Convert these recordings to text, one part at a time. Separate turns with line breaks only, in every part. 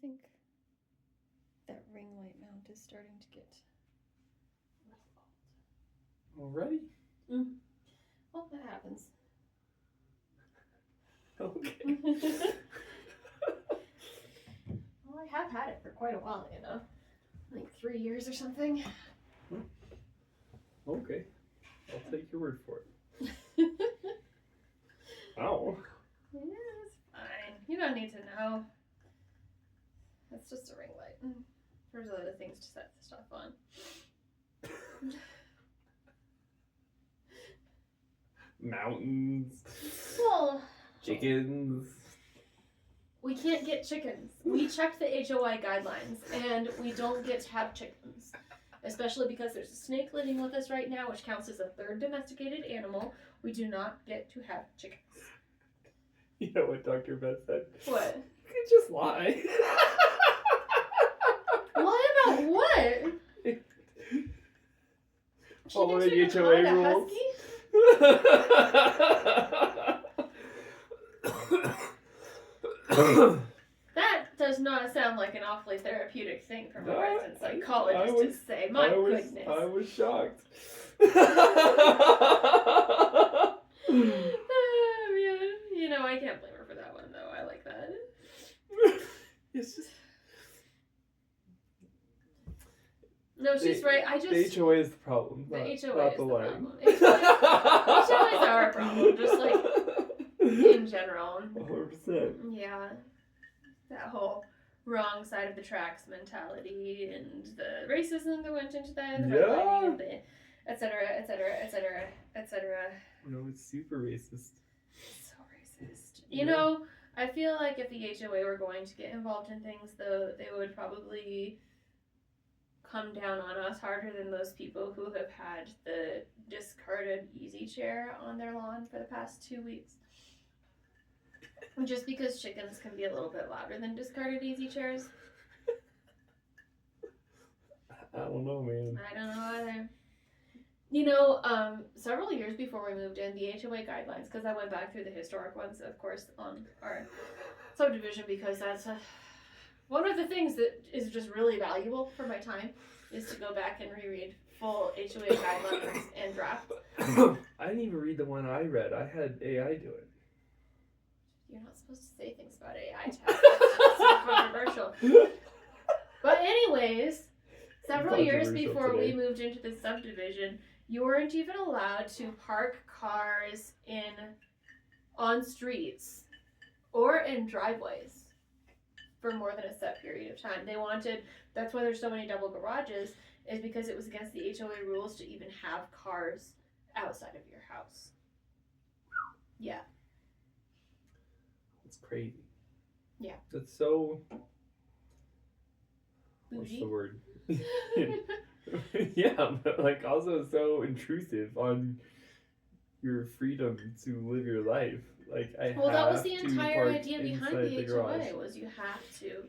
think that ring light mount is starting to get
Already?
Well, that happens.
Okay.
Well, I have had it for quite a while, like 3 years or something.
Okay. I'll take your word for it. Ow.
Yeah, it's fine. You don't need to know. It's just a ring light. There's other things to set the stuff on.
Mountains.
Well,
Chickens.
we can't get chickens. We checked the HOI guidelines, and we don't get to have chickens. Especially because there's a snake living with us right now, which counts as a third domesticated animal. We do not get to have chickens.
You know what Dr. Beth said?
What?
You could just lie.
Lie about what?
Follow
She thinks
the
we can
HOA
hide a
rules.
husky? That does not sound like an awfully therapeutic thing for a resident psychologist to say. My goodness.
I was shocked.
Yeah. I can't blame her for that one, though. I like that.
It's just...
No, she's right.
The HOA is the problem.
The
not,
HOA
not
is
the
the
lying.
problem. HOAs are a problem, just like in general.
100%.
Yeah. That whole wrong side of the tracks mentality and the racism that went into that, and the redlining and the et cetera, et cetera, et cetera, et cetera.
No, it's super racist.
So racist. I feel like if the HOA were going to get involved in things, though, they would probably come down on us harder than those people who have had the discarded easy chair on their lawn for the past 2 weeks. Just because chickens can be a little bit louder than discarded easy chairs.
I don't know, man.
I don't know either. Several years before we moved in, the HOA guidelines, because I went back through the historic ones, of course, on our subdivision, because that's one of the things that is just really valuable for my time, is to go back and reread full HOA guidelines and draft.
I didn't even read the one I read. I had AI do it.
You're not supposed to say things about AI tasks. It's so controversial. But anyways, several years before we moved into the subdivision, you weren't even allowed to park cars on streets or in driveways for more than a set period of time. That's why there's so many double garages, is because it was against the HOA rules to even have cars outside of your house. Yeah.
It's crazy.
Yeah.
That's so...
Bougie.
What's the word? Yeah, but also so intrusive on your freedom to live your life.
Well, that was the entire idea behind the HOA, was you have to.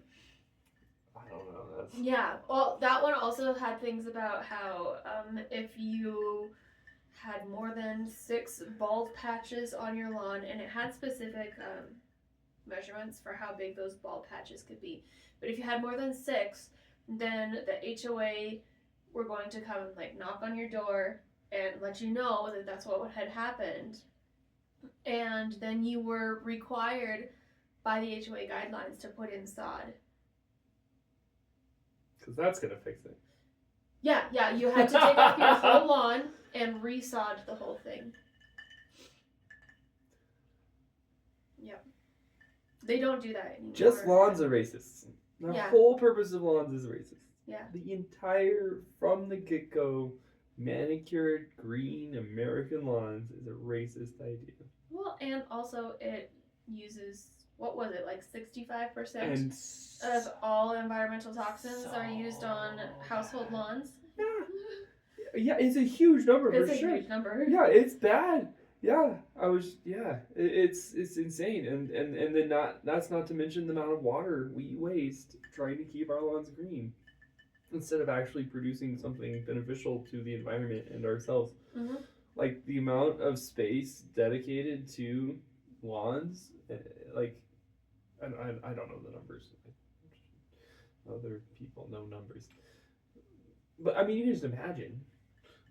I don't know.
Yeah, well, that one also had things about how if you had more than 6 bald patches on your lawn, and it had specific measurements for how big those bald patches could be. But if you had more than 6, then the HOA were going to come knock on your door and let you know that that's what had happened. And then you were required by the HOA guidelines to put in sod.
Because that's going to fix it.
Yeah, you had to take off your whole lawn and re-sod the whole thing. Yep. They don't do that anymore.
Just lawns are racist. The whole purpose of lawns is racist.
Yeah.
The entire, from the get-go, manicured green American lawns is a racist idea.
Well, and also it uses, 65% of all environmental toxins are used on household lawns?
Yeah, it's a huge number for sure.
It's a huge number.
Yeah, it's bad. Yeah, it's insane, and then that's not to mention the amount of water we waste trying to keep our lawns green, instead of actually producing something beneficial to the environment and ourselves.
Mm-hmm.
The amount of space dedicated to lawns, I don't know the numbers. other people, no numbers. But I mean, you can just imagine.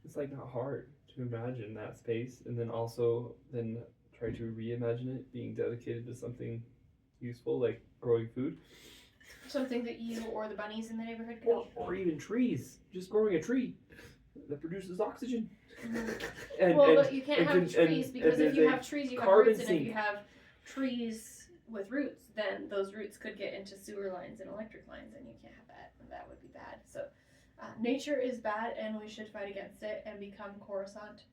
It's like not hard to imagine that space, and then also then try to reimagine it being dedicated to something useful, like growing food.
Something that you or the bunnies in the neighborhood can eat.
Or even trees. Just growing a tree that produces oxygen.
But you can't have trees because if you have trees, you have roots, and if you have trees with roots, then those roots could get into sewer lines and electric lines, and you can't have that, and that would be bad. So, nature is bad, and we should fight against it and become Coruscant.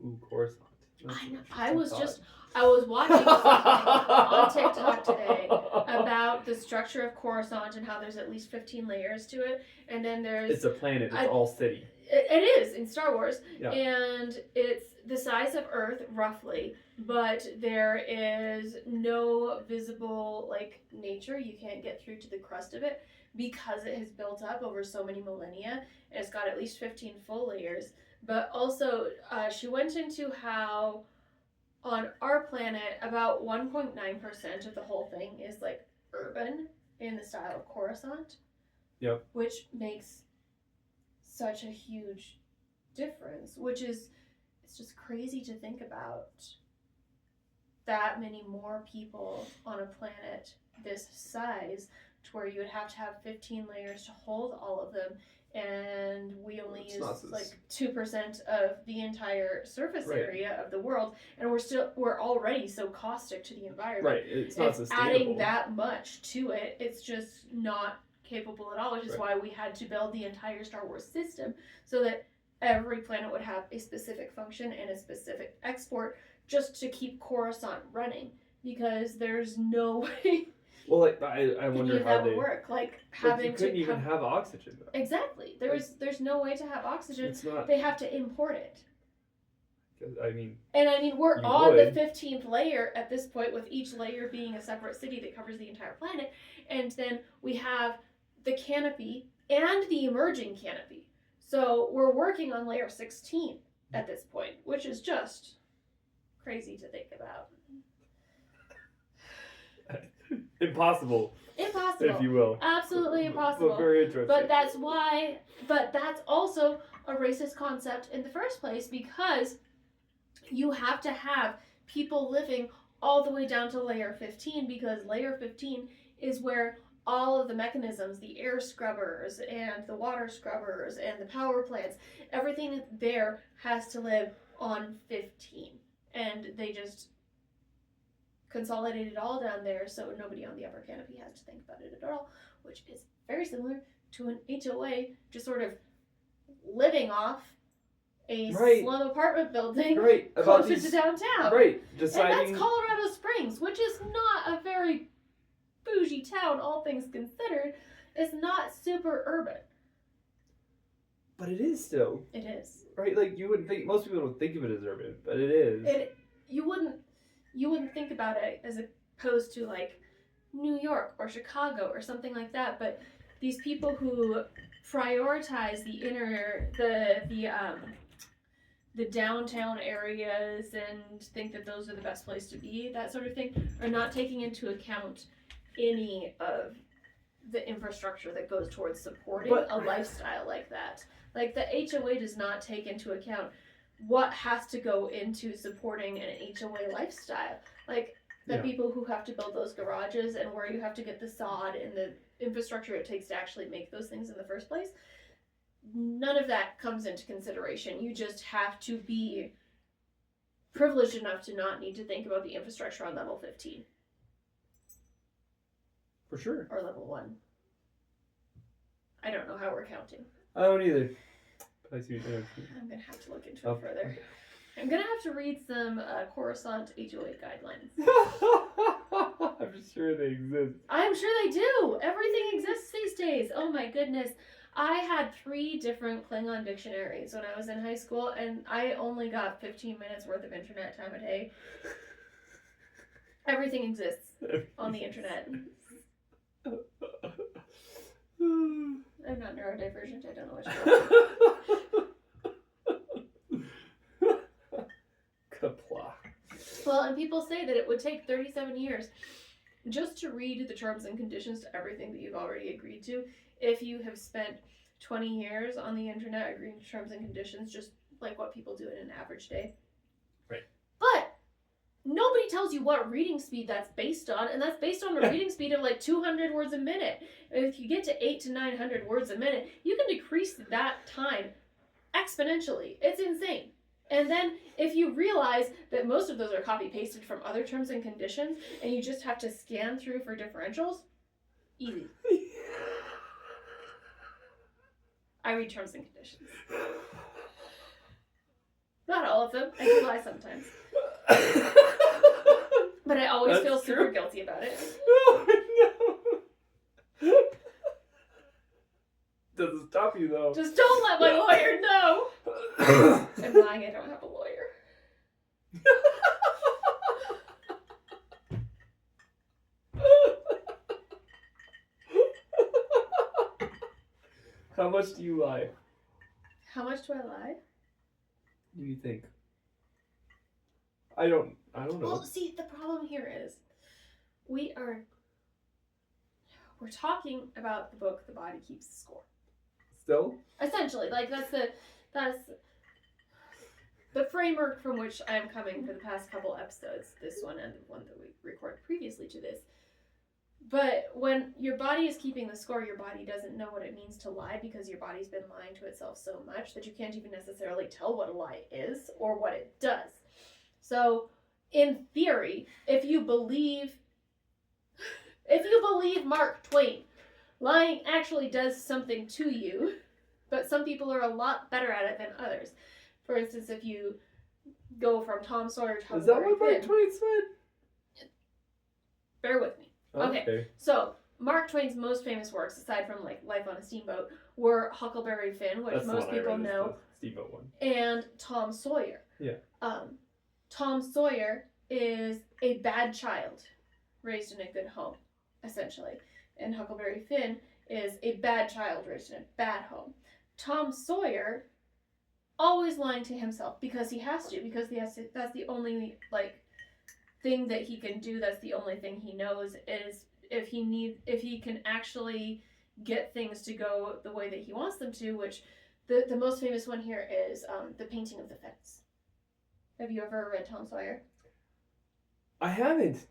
Ooh, Coruscant.
I know. I was watching something on TikTok today about the structure of Coruscant and how there's at least 15 layers to it, and then there's...
It's a planet. It's all city.
It is in Star Wars, and it's the size of Earth roughly, but there is no visible nature. You can't get through to the crust of it because it has built up over so many millennia. And it's got at least 15 full layers. But also, she went into how on our planet, about 1.9% of the whole thing is urban in the style of Coruscant.
Yep.
Which makes such a huge difference, it's just crazy to think about that many more people on a planet this size to where you would have to have 15 layers to hold all of them, and we only use 2% of the entire surface area of the world, and we're already so caustic to the environment.
Right, it's not sustainable.
Adding that much to it, it's just not capable at all, which is why we had to build the entire Star Wars system so that every planet would have a specific function and a specific export just to keep Coruscant running, because there's no way
I wonder how
that would work.
You couldn't even have oxygen though.
Exactly. There's no way to have oxygen.
It's not.
They have to import it.
I mean,
we're on the 15th layer at this point, with each layer being a separate city that covers the entire planet, and then we have the canopy and the emerging canopy. So we're working on layer 16 at this point, which is just crazy to think about.
Impossible, if you will.
Absolutely impossible.
But very interesting.
But that's also a racist concept in the first place, because you have to have people living all the way down to layer 15, because layer 15 is where all of the mechanisms, the air scrubbers and the water scrubbers and the power plants, everything there has to live on 15. And they just consolidated all down there, so nobody on the upper canopy has to think about it at all, which is very similar to an HOA just sort of living off a slum apartment building closer to downtown.
Right.
And that's Colorado Springs, which is not a very bougie town, all things considered. It's not super urban.
But it is still.
It is.
Right? You wouldn't think, most people don't think of it as urban, but it is.
You wouldn't think about it as opposed to New York or Chicago or something like that, but these people who prioritize the downtown areas and think that those are the best place to be, that sort of thing, are not taking into account any of the infrastructure that goes towards supporting a lifestyle like that. The HOA does not take into account what has to go into supporting an HOA lifestyle. People who have to build those garages and where you have to get the sod and the infrastructure it takes to actually make those things in the first place. None of that comes into consideration. You just have to be privileged enough to not need to think about the infrastructure on level 15.
For sure.
Or level 1. I don't know how we're counting.
I don't either. I see.
I'm going to have to look into it further. I'm going to have to read some Coruscant HOA guidelines.
I'm sure they exist.
I'm sure they do. Everything exists these days. Oh my goodness. I had 3 different Klingon dictionaries when I was in high school, and I only got 15 minutes worth of internet time a day. Everything exists on the internet. I'm not neurodivergent. I don't know what you're
Kapla.
Well, and people say that it would take 37 years just to read the terms and conditions to everything that you've already agreed to, if you have spent 20 years on the internet agreeing to terms and conditions, just like what people do in an average day.
Right.
But nobody tells you what reading speed that's based on, and that's based on a reading speed of like 200 words a minute. If you get to 800 to 900 words a minute, you can decrease that time exponentially. It's insane. And then if you realize that most of those are copy pasted from other terms and conditions, and you just have to scan through for differentials, easy. I read terms and conditions. Not all of them. I do lie sometimes. But I always feel super guilty about it.
No. Doesn't stop you though.
Just don't let my lawyer know. I'm lying, I don't have a lawyer.
How much do you lie?
How much do I lie?
Do you think? I don't know.
Well, see, the problem here is we're talking about the book The Body Keeps the Score.
Still?
Essentially, like that's the framework from which I'm coming for the past couple episodes, this one and the one that we recorded previously to this. But when your body is keeping the score, your body doesn't know what it means to lie because your body's been lying to itself so much that you can't even necessarily tell what a lie is or what it does. So, in theory, if you believe Mark Twain, lying actually does something to you, but some people are a lot better at it than others. For instance, if you go from Tom Sawyer to Huckleberry Finn. Is that what Mark Twain said? Bear with me. Okay, so Mark Twain's most famous works, aside from like Life on a Steamboat, were Huckleberry Finn, which most people know,
Steamboat one,
and Tom Sawyer.
Yeah.
Tom Sawyer is a bad child raised in a good home, essentially, and Huckleberry Finn is a bad child raised in a bad home. Tom Sawyer always lying to himself because he has to, that's the only thing that he can do. That's the only thing he knows is if he can actually get things to go the way that he wants them to, which the most famous one here is the painting of the fence. Have you ever read Tom Sawyer?
I haven't.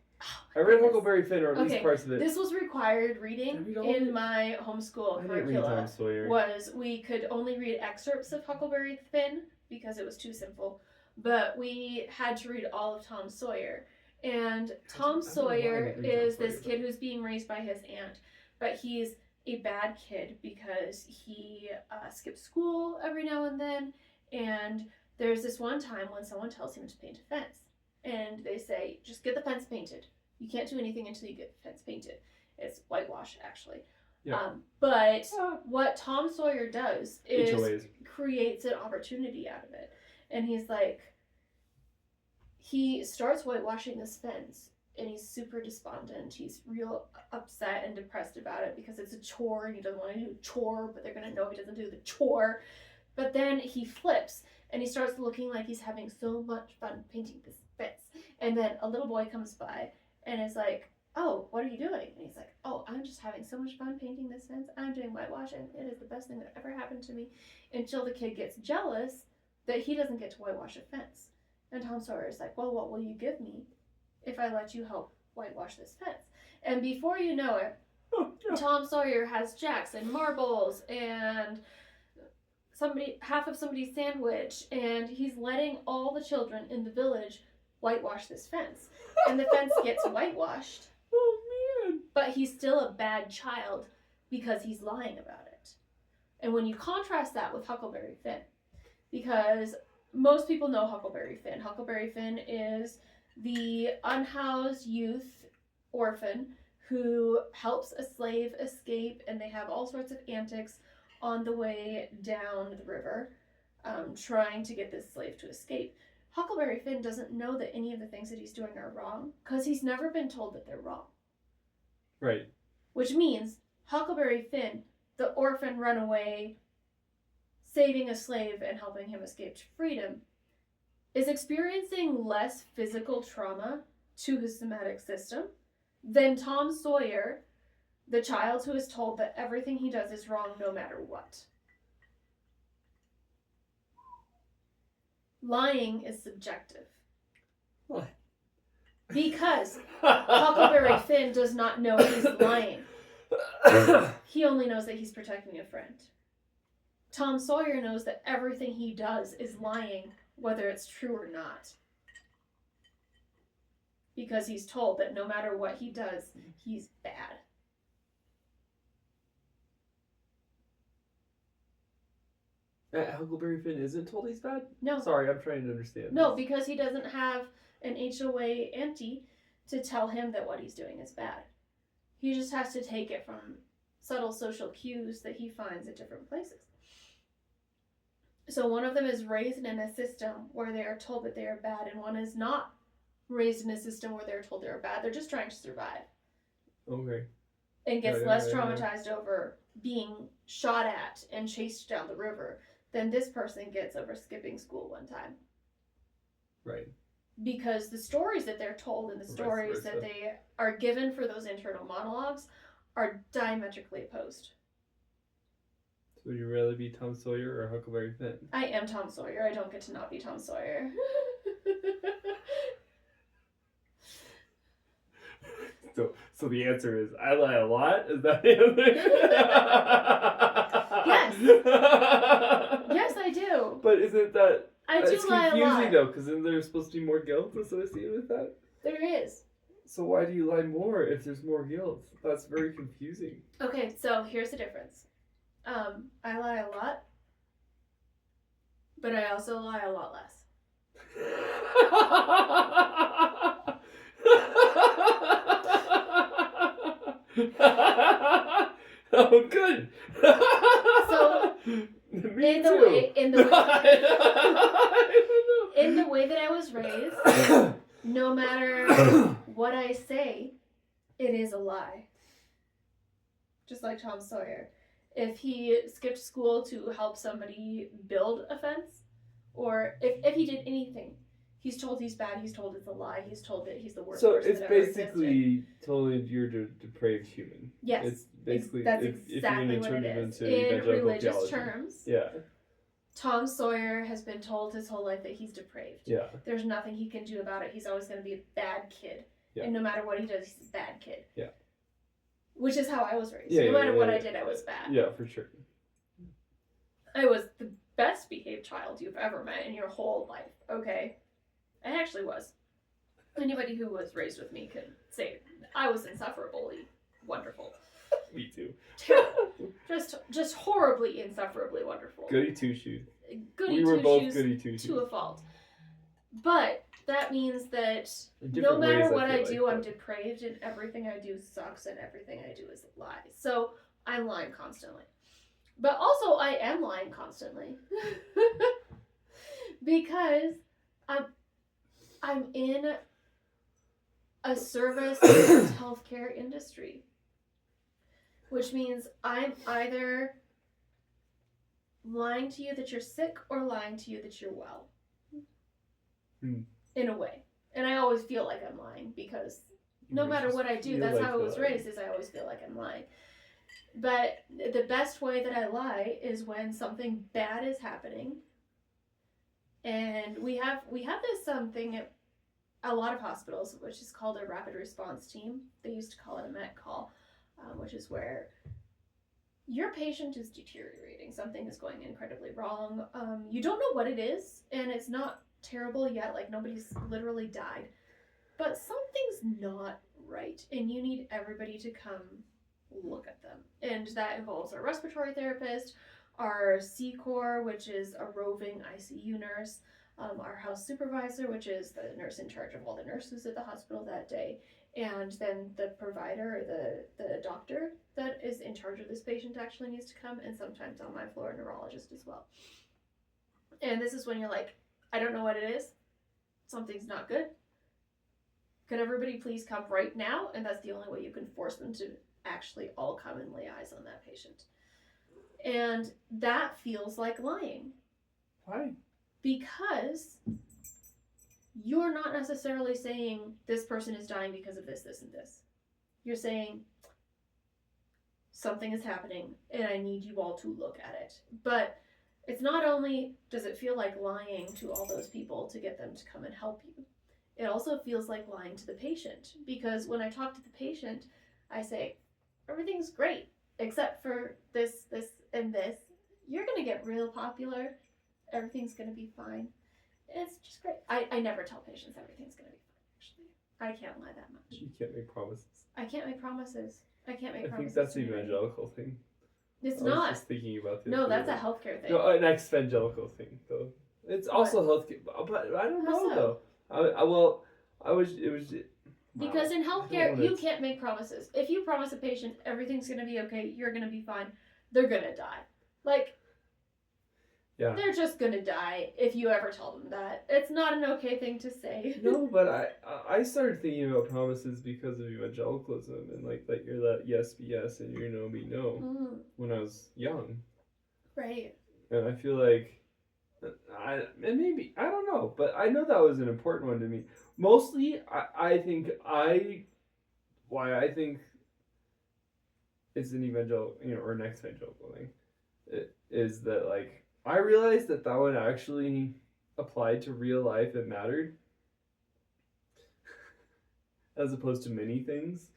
I read Huckleberry Finn, or at least parts of it.
This was required reading in my homeschool curricula. Was we could only read excerpts of Huckleberry Finn because it was too simple, but we had to read all of Tom Sawyer. And Tom Sawyer is this kid who's being raised by his aunt, but he's a bad kid because he skips school every now and then. And there's this one time when someone tells him to paint a fence, and they say, just get the fence painted. You can't do anything until you get the fence painted. It's whitewash, actually. Yeah. But what Tom Sawyer does is HOAs. Creates an opportunity out of it. And he's like, he starts whitewashing this fence, and he's super despondent. He's real upset and depressed about it because it's a chore, and he doesn't want to do a chore, but they're going to know he doesn't do the chore. But then he flips, and he starts looking like he's having so much fun painting this fence. And then a little boy comes by, and is like, oh, what are you doing? And he's like, oh, I'm just having so much fun painting this fence. I'm doing whitewashing. It is the best thing that ever happened to me. Until the kid gets jealous that he doesn't get to whitewash a fence. And Tom Sawyer is like, well, what will you give me if I let you help whitewash this fence? And before you know it, Tom Sawyer has jacks and marbles and half of somebody's sandwich, and he's letting all the children in the village whitewash this fence. And the fence gets whitewashed.
Oh, man.
But he's still a bad child because he's lying about it. And when you contrast that with Huckleberry Finn, because most people know Huckleberry Finn. Huckleberry Finn is the unhoused youth orphan who helps a slave escape, and they have all sorts of antics on the way down the river, trying to get this slave to escape. Huckleberry Finn doesn't know that any of the things that he's doing are wrong because he's never been told that they're wrong.
Right.
Which means Huckleberry Finn, the orphan runaway, saving a slave and helping him escape to freedom, is experiencing less physical trauma to his somatic system than Tom Sawyer, the child who is told that everything he does is wrong no matter what. Lying is subjective.
What?
Because Huckleberry Finn does not know he's lying. He only knows that he's protecting a friend. Tom Sawyer knows that everything he does is lying, whether it's true or not. Because he's told that no matter what he does, he's bad.
Huckleberry Finn isn't told he's bad?
No.
Sorry, I'm trying to understand.
No, because he doesn't have an HOA auntie to tell him that what he's doing is bad. He just has to take it from subtle social cues that he finds at different places. So one of them is raised in a system where they are told that they are bad, and one is not raised in a system where they're told they're bad. They're just trying to survive.
Okay.
And gets less traumatized over being shot at and chased down the river than this person gets over skipping school one time.
Right.
Because the stories that they're told and the stories that they are given for those internal monologues are diametrically opposed.
So would you rather be Tom Sawyer or Huckleberry Finn?
I am Tom Sawyer. I don't get to not be Tom Sawyer.
So the answer is I lie a lot? Is that the answer?
Yes. Yes, I do.
But isn't that...
I do lie a lot.
It's confusing though, because isn't there supposed to be more guilt associated with that?
There is.
So why do you lie more if there's more guilt? That's very confusing.
Okay, so here's the difference. I lie a lot, but I also lie a lot less.
Oh, good.
So
Me
in
too.
the way that I was raised, no matter what I say, it is a lie. Just like Tom Sawyer. If he skipped school to help somebody build a fence, or if he did anything, he's told he's bad, he's told it's a lie, he's told that he's the worst person
So it's
that ever
basically totally you're a depraved human.
Yes.
It's basically
that's
if
exactly
you're
what
turn
it
it
is.
into
In
evangelical
religious
theology.
terms,
Yeah.
Tom Sawyer has been told his whole life that he's depraved.
Yeah.
There's nothing he can do about it. He's always going to be a bad kid.
Yeah.
And no matter what he does, he's a bad kid.
Yeah.
Which is how I was raised.
Yeah,
no matter what
yeah.
I did, I was bad.
Yeah, for sure.
I was the best behaved child you've ever met in your whole life, okay? I actually was. Anybody who was raised with me could say I was insufferably wonderful.
Me too.
Terrible. Just horribly, insufferably wonderful.
Goody two shoes.
Goody
We were
two
both
shoes
goody two shoes.
to a fault. But that means that
In
no
different
matter
ways,
what I
feel
do,
like,
I'm depraved and everything I do sucks and everything I do is a lie. So I'm lying constantly. But also I am lying constantly. Because I'm in a service-based healthcare industry. Which means I'm either lying to you that you're sick or lying to you that you're well. In a way. And I always feel like I'm lying because no matter what I do, that's how I was raised, is I always feel like I'm lying. But the best way that I lie is when something bad is happening. And we have this thing at a lot of hospitals, which is called a rapid response team. They used to call it a MET call, which is where your patient is deteriorating. Something is going incredibly wrong. You don't know what it is, and it's not terrible yet, like nobody's literally died. But something's not right, and you need everybody to come look at them. And that involves our respiratory therapist, our C-Corps, which is a roving ICU nurse, our house supervisor, which is the nurse in charge of all the nurses at the hospital that day, and then the provider, the doctor that is in charge of this patient actually needs to come, and sometimes on my floor, a neurologist as well. And this is when you're like, I don't know what it is. Something's not good. Could everybody please come right now? And that's the only way you can force them to actually all come and lay eyes on that patient. And that feels like lying.
Why?
Because you're not necessarily saying this person is dying because of this, this, and this. You're saying something is happening and I need you all to look at it. But it's not only does it feel like lying to all those people to get them to come and help you, it also feels like lying to the patient. Because when I talk to the patient, I say, everything's great except for this, this, and this. You're going to get real popular. Everything's going to be fine. It's just great. I never tell patients everything's going to be fine, actually. I can't lie that much.
You can't make promises.
I can't make promises. I can't make
I
promises.
think that's the evangelical thing.
It's
I
not.
was just thinking about this.
No, that's a healthcare thing.
No, an evangelical thing, though. It's also healthcare, but I don't know, though. It was...
Because in healthcare, you can't make promises. If you promise a patient everything's going to be okay, you're going to be fine, they're going to die. Like,
yeah.
They're just going to die if you ever tell them that. It's not an okay thing to say.
No, but I started thinking about promises because of evangelicalism and like that you're that yes be yes and your no be no when I was young.
Right.
And I feel like I don't know, but I know that was an important one to me. Mostly, I think it's an evangelical, or an ex-evangelical thing, is that like I realized that one actually applied to real life and mattered, as opposed to many things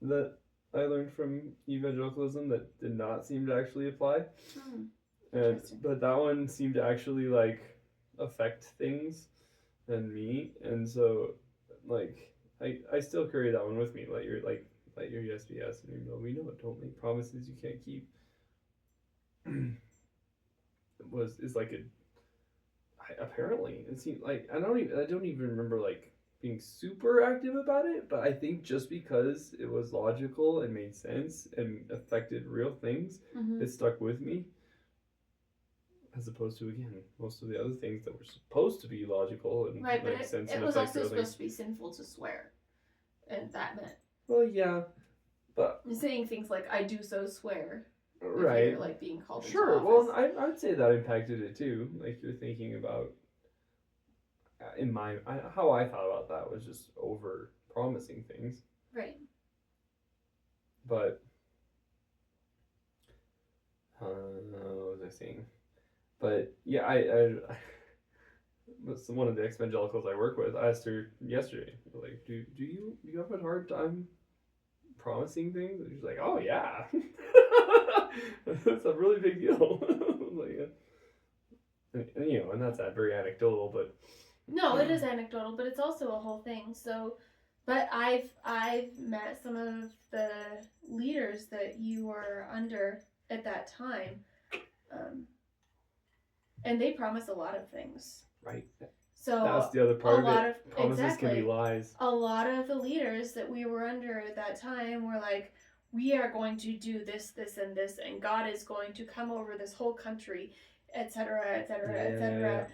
that I learned from evangelicalism that did not seem to actually apply. But that one seemed to actually like affect things and me, and so like I still carry that one with me. Let your yes be yes and your no be no. Don't make promises you can't keep. Apparently it seemed like I don't even remember like being super active about it, but I think just because it was logical and made sense and affected real things, it stuck with me. As opposed to, again, most of the other things that were supposed to be logical and make sense.
It was also supposed to be sinful to swear. And that meant...
Well, yeah, but...
saying things like, I do so swear.
Right.
If you're, like, being called into
office.
Well,
I would say that impacted it, too. Like, you're thinking about... how I thought about that was just over-promising things.
Right.
But... what was I saying? But yeah, one of the evangelicals I work with, I asked her yesterday, like, do you have a hard time promising things? And she's like, oh yeah, that's a really big deal. Like, and that's very anecdotal, but
no, it is anecdotal, but it's also a whole thing. So, but I've met some of the leaders that you were under at that time. And they promise a lot of things.
Right.
So
that's the other part of it. Promises can be lies.
A lot of the leaders that we were under at that time were like, we are going to do this, this, and this, and God is going to come over this whole country, etc., etc., etc.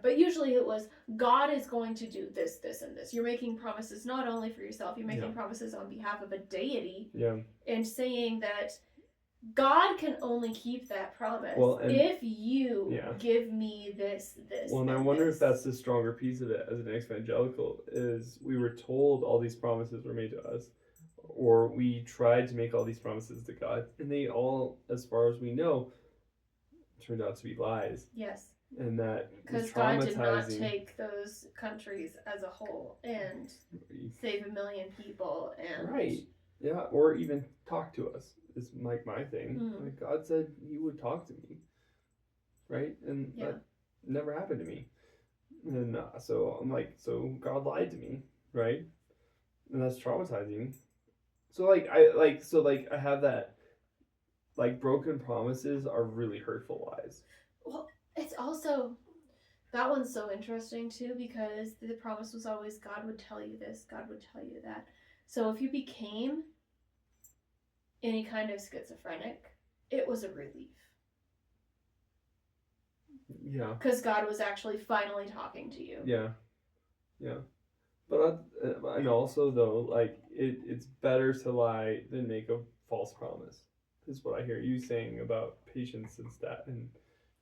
But usually it was, God is going to do this, this, and this. You're making promises not only for yourself, you're making promises on behalf of a deity.
Yeah.
And saying that God can only keep that promise if you give me this.
Well, and I wonder if that's the stronger piece of it as an ex-evangelical, is we were told all these promises were made to us, or we tried to make all these promises to God, and they all, as far as we know, turned out to be lies.
Yes.
And that
because God did not take those countries as a whole and save 1 million people and
right. Yeah, or even talk to us is like my thing. Like God said He would talk to me, right? And that never happened to me. And so I'm like, so God lied to me, right? And that's traumatizing. So I have that, like, broken promises are really hurtful lies.
Well, it's also, that one's so interesting too, because the promise was always God would tell you this, God would tell you that. So if you became any kind of schizophrenic, it was a relief.
Yeah.
Because God was actually finally talking to you.
Yeah. Yeah. But and also though, like it's better to lie than make a false promise. Is what I hear you saying about patience and stat and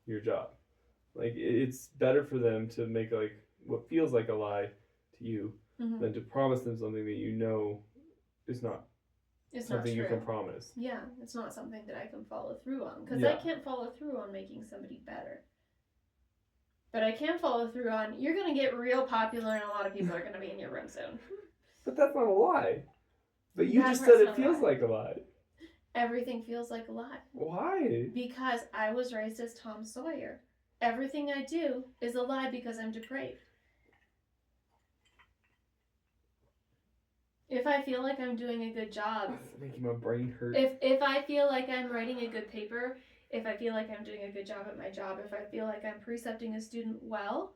your job. Like it's better for them to make like what feels like a lie to you than to promise them something that you know is not
It's
something
not
you
true.
can promise.
Yeah, it's not something that I can follow through on. Because
Yeah.
I can't follow through on making somebody better. But I can follow through on, you're going to get real popular and a lot of people are going to be in your room soon.
But that's not a lie. But you
That
just
part's
said
not
it
a
feels
lie.
like a lie.
Everything feels like a lie.
Why?
Because I was raised as Tom Sawyer. Everything I do is a lie because I'm depraved. If I feel like I'm doing a good job,
It's making my brain hurt.
if I feel like I'm writing a good paper, if I feel like I'm doing a good job at my job, if I feel like I'm precepting a student well,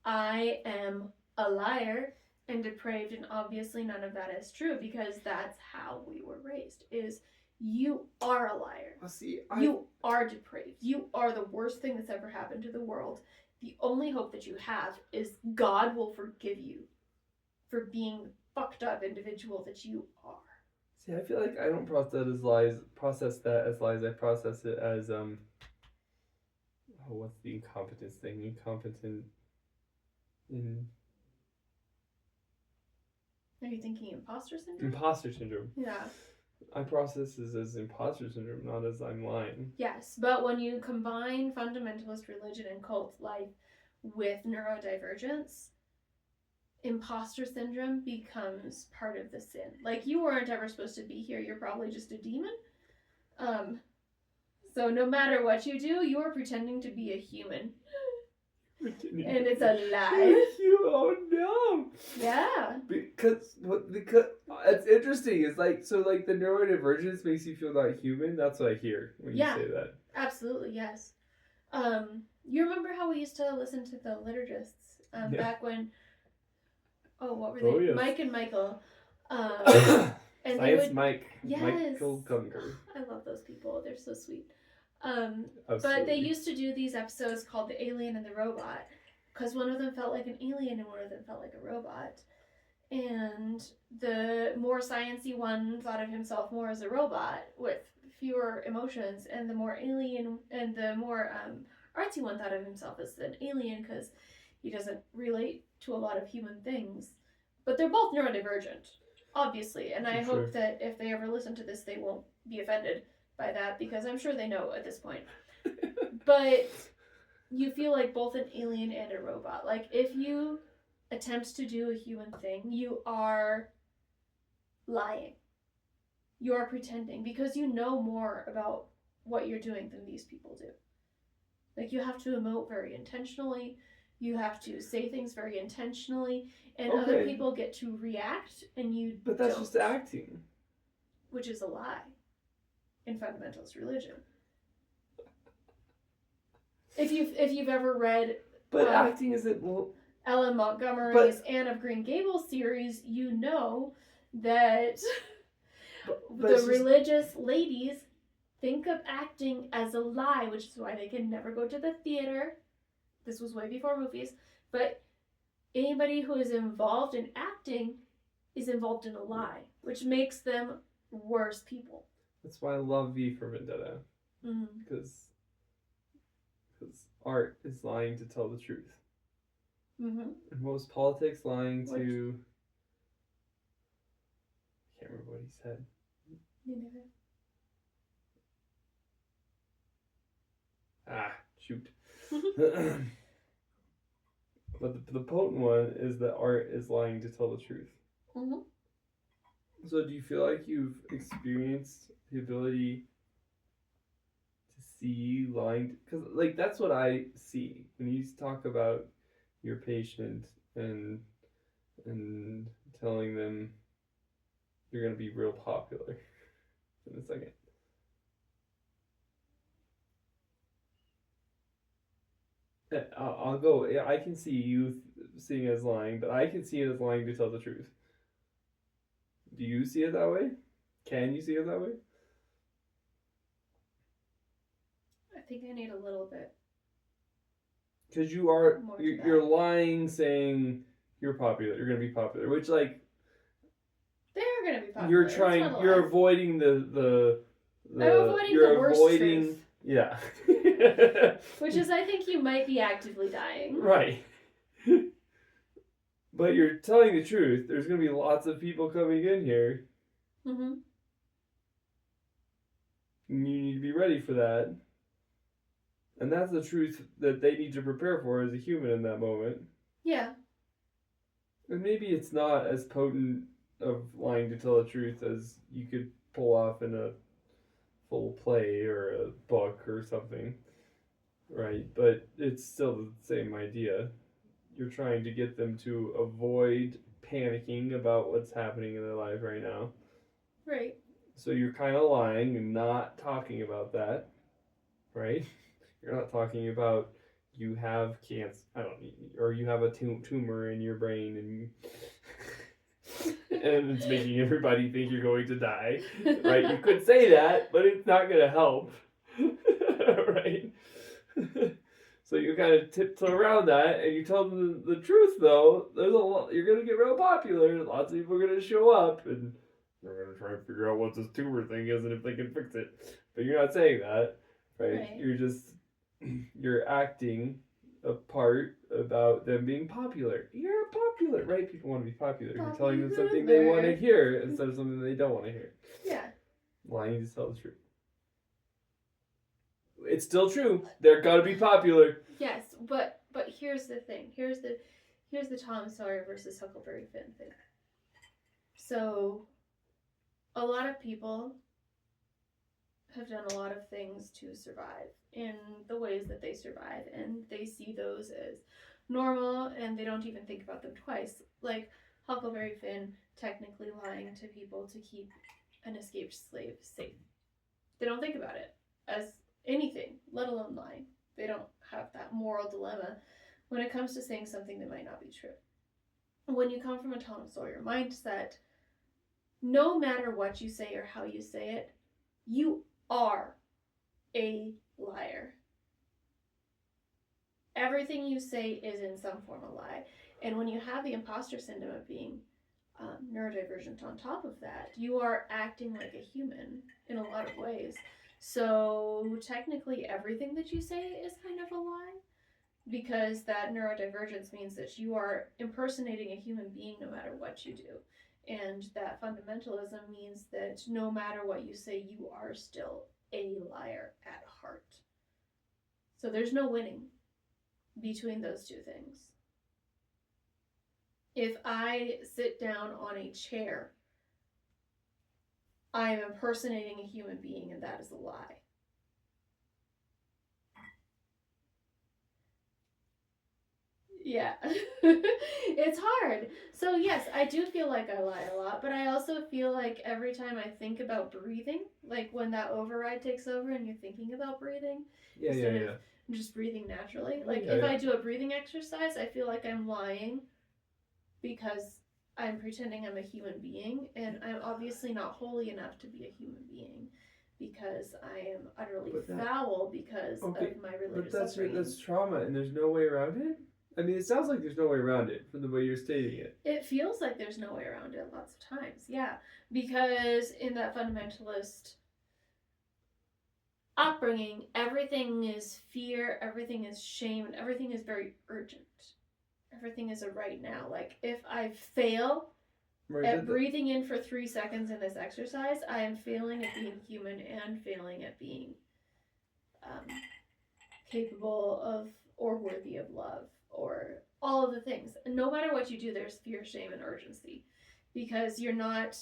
I am a liar and depraved, and obviously none of that is true because that's how we were raised, is you are a liar.
See,
You are depraved. You are the worst thing that's ever happened to the world. The only hope that you have is God will forgive you for being the fucked up individual that you are.
See, I feel like I don't process that as lies. I process it as what's the incompetence thing? Incompetent in
Are you thinking imposter syndrome?
imposter syndrome.
Yeah.
I process this as imposter syndrome, not as I'm lying.
Yes, but when you combine fundamentalist religion and cult life with neurodivergence, imposter syndrome becomes part of the sin. Like, you weren't ever supposed to be here. You're probably just a demon. So no matter what you do, you are pretending to be a human. And it's a lie.
Oh no!
Yeah.
Because it's interesting. It's like, so like the neurodivergence makes you feel not human. That's what I hear when you say that.
Absolutely, yes. You remember how we used to listen to the liturgists back when? Oh, what were they?
Oh, yes.
Mike and Michael. And
Science Mike.
Yes.
Michael Gunger.
I love those people. They're so sweet.
Absolutely.
But they used to do these episodes called The Alien and the Robot, because one of them felt like an alien and one of them felt like a robot. And the more sciencey one thought of himself more as a robot with fewer emotions, and the more alien and the more artsy one thought of himself as an alien because he doesn't relate to a lot of human things. But they're both neurodivergent, obviously, and I hope that if they ever listen to this, they won't be offended by that, because I'm sure they know at this point. But you feel like both an alien and a robot. Like, if you attempt to do a human thing, you are lying. You are pretending, because you know more about what you're doing than these people do. Like, you have to emote very intentionally. You have to say things very intentionally, and other people get to react, and you
But that's
don't,
just acting.
which is a lie in fundamentalist religion. If you've ever read,
but acting isn't.
Ellen Montgomery's Anne of Green Gables series, you know that the religious ladies think of acting as a lie, which is why they can never go to the theater. This was way before movies, but anybody who is involved in acting is involved in a lie, which makes them worse people.
That's why I love V for Vendetta. Because art is lying to tell the truth. And most politics lying to... I can't remember what he said. Shoot. But the potent one is that art is lying to tell the truth. So do you feel like you've experienced the ability to see lying? Because like that's what I see when you talk about your patient and telling them you're going to be real popular in a second. I'll go. I can see you seeing it as lying, but I can see it as lying to tell the truth. Do you see it that way? Can you see it that way?
I think I need a little bit.
Because you're lying, saying you're popular. You're gonna be popular, which like
they're gonna be popular.
You're avoiding the.
I'm avoiding the worst truth.
Yeah.
Which is, I think you might be actively dying.
Right. But you're telling the truth. There's going to be lots of people coming in here.
Mm-hmm.
And you need to be ready for that. And that's the truth that they need to prepare for as a human in that moment.
Yeah.
And maybe it's not as potent of lying to tell the truth as you could pull off in a full play or a book or something. Right? But it's still the same idea. You're trying to get them to avoid panicking about what's happening in their life right now.
Right.
So you're kind of lying and not talking about that, right? You're not talking about you have cancer, or you have a tumor in your brain and it's making everybody think you're going to die, right? You could say that, but it's not going to help, right? So you kind of tiptoe around that, and you tell them the truth. Though there's a lot, you're going to get real popular. Lots of people are going to show up, and they're going to try and figure out what this tumor thing is and if they can fix it. But you're not saying that, right? You're acting a part about them being popular. You're popular, right? People want to be popular. You're telling them something they want to hear instead of something they don't want to hear.
Yeah.
Lying to tell the truth. It's still true. They're gonna be popular.
Yes, but here's the thing. Here's the Tom Sawyer versus Huckleberry Finn thing. So, a lot of people have done a lot of things to survive in the ways that they survive, and they see those as normal, and they don't even think about them twice. Like Huckleberry Finn technically lying to people to keep an escaped slave safe. They don't think about it as anything, let alone lying. They don't have that moral dilemma when it comes to saying something that might not be true. When you come from a Tom Sawyer mindset, no matter what you say or how you say it, you are a liar. Everything you say is in some form a lie. And when you have the imposter syndrome of being neurodivergent on top of that, you are acting like a human in a lot of ways. So technically everything that you say is kind of a lie, because that neurodivergence means that you are impersonating a human being no matter what you do. And that fundamentalism means that no matter what you say, you are still a liar at heart. So there's no winning between those two things. If I sit down on a chair, I am impersonating a human being, and that is a lie. Yeah. It's hard. So yes, I do feel like I lie a lot, but I also feel like every time I think about breathing, like when that override takes over and you're thinking about breathing, instead of just breathing naturally. Like if I do a breathing exercise, I feel like I'm lying because I'm pretending I'm a human being, and I'm obviously not holy enough to be a human being because I am utterly foul because of my religious upbringing.
But that's trauma, and there's no way around it? I mean, it sounds like there's no way around it from the way you're stating it.
It feels like there's no way around it lots of times, yeah. Because in that fundamentalist upbringing, everything is fear, everything is shame, and everything is very urgent. Everything is a right now. Like, if I fail at breathing in for 3 seconds in this exercise, I am failing at being human and failing at being capable of or worthy of love, or all of the things. And no matter what you do, there's fear, shame, and urgency, because you're not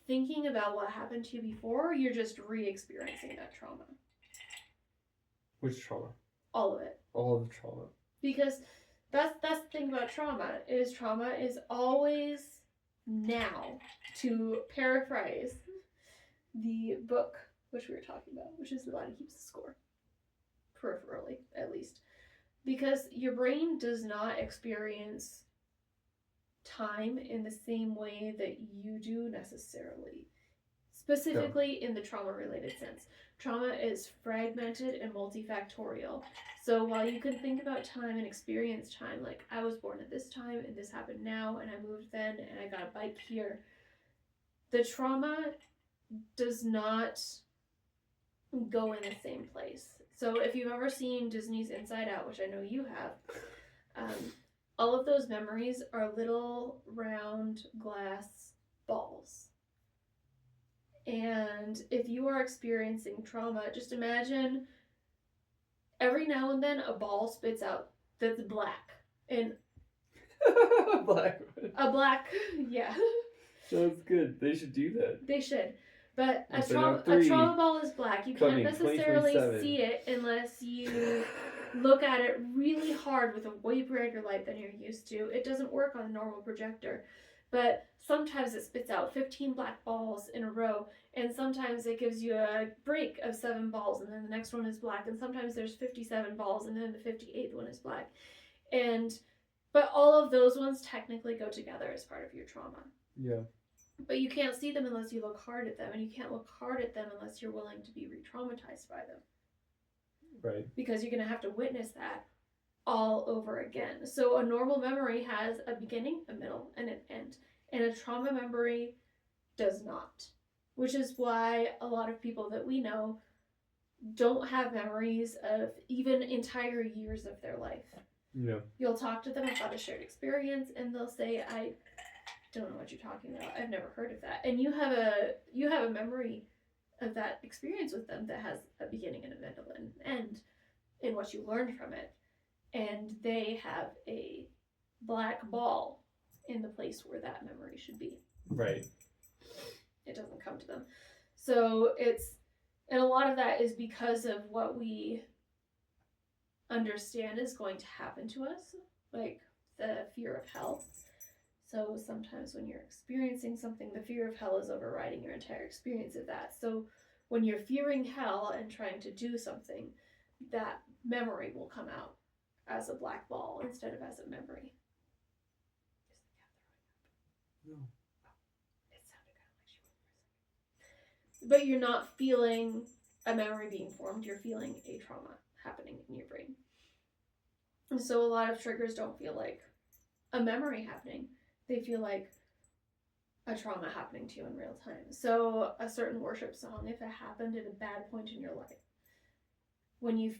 thinking about what happened to you before, you're just re-experiencing that trauma.
Which trauma?
All of it.
All of the trauma.
Because that's the thing about trauma is always now, to paraphrase the book which we were talking about, which is The Body Keeps the Score. Peripherally, at least. Because your brain does not experience time in the same way that you do necessarily. Specifically in the trauma-related sense. Trauma is fragmented and multifactorial. So while you can think about time and experience time, like I was born at this time and this happened now and I moved then and I got a bike here, the trauma does not go in the same place. So if you've ever seen Disney's Inside Out, which I know you have, all of those memories are little round glass balls. And if you are experiencing trauma, just imagine every now and then a ball spits out that's black. And
Black.
a black, yeah.
That's good. They should do that.
They should. But a
So
trauma ball is black. You can't necessarily see it unless you look at it really hard with a way brighter light than you're used to. It doesn't work on a normal projector. But sometimes it spits out 15 black balls in a row, and sometimes it gives you a break of 7 balls, and then the next one is black, and sometimes there's 57 balls, and then the 58th one is black. But all of those ones technically go together as part of your trauma.
Yeah.
But you can't see them unless you look hard at them, and you can't look hard at them unless you're willing to be re-traumatized by them.
Right.
Because you're going to have to witness that all over again. So a normal memory has a beginning, a middle, and an end. And a trauma memory does not. Which is why a lot of people that we know don't have memories of even entire years of their life.
Yeah.
You'll talk to them about a shared experience, and they'll say, I don't know what you're talking about. I've never heard of that. And you have a memory of that experience with them that has a beginning and a middle and an end in what you learned from it. And they have a black ball in the place where that memory should be.
Right.
It doesn't come to them. So and a lot of that is because of what we understand is going to happen to us, like the fear of hell. So sometimes when you're experiencing something, the fear of hell is overriding your entire experience of that. So when you're fearing hell and trying to do something, that memory will come out as a black ball instead of as a memory.
No.
It sounded kind of like she was. But you're not feeling a memory being formed, you're feeling a trauma happening in your brain. And so a lot of triggers don't feel like a memory happening. They feel like a trauma happening to you in real time. So a certain worship song, if it happened at a bad point in your life, when you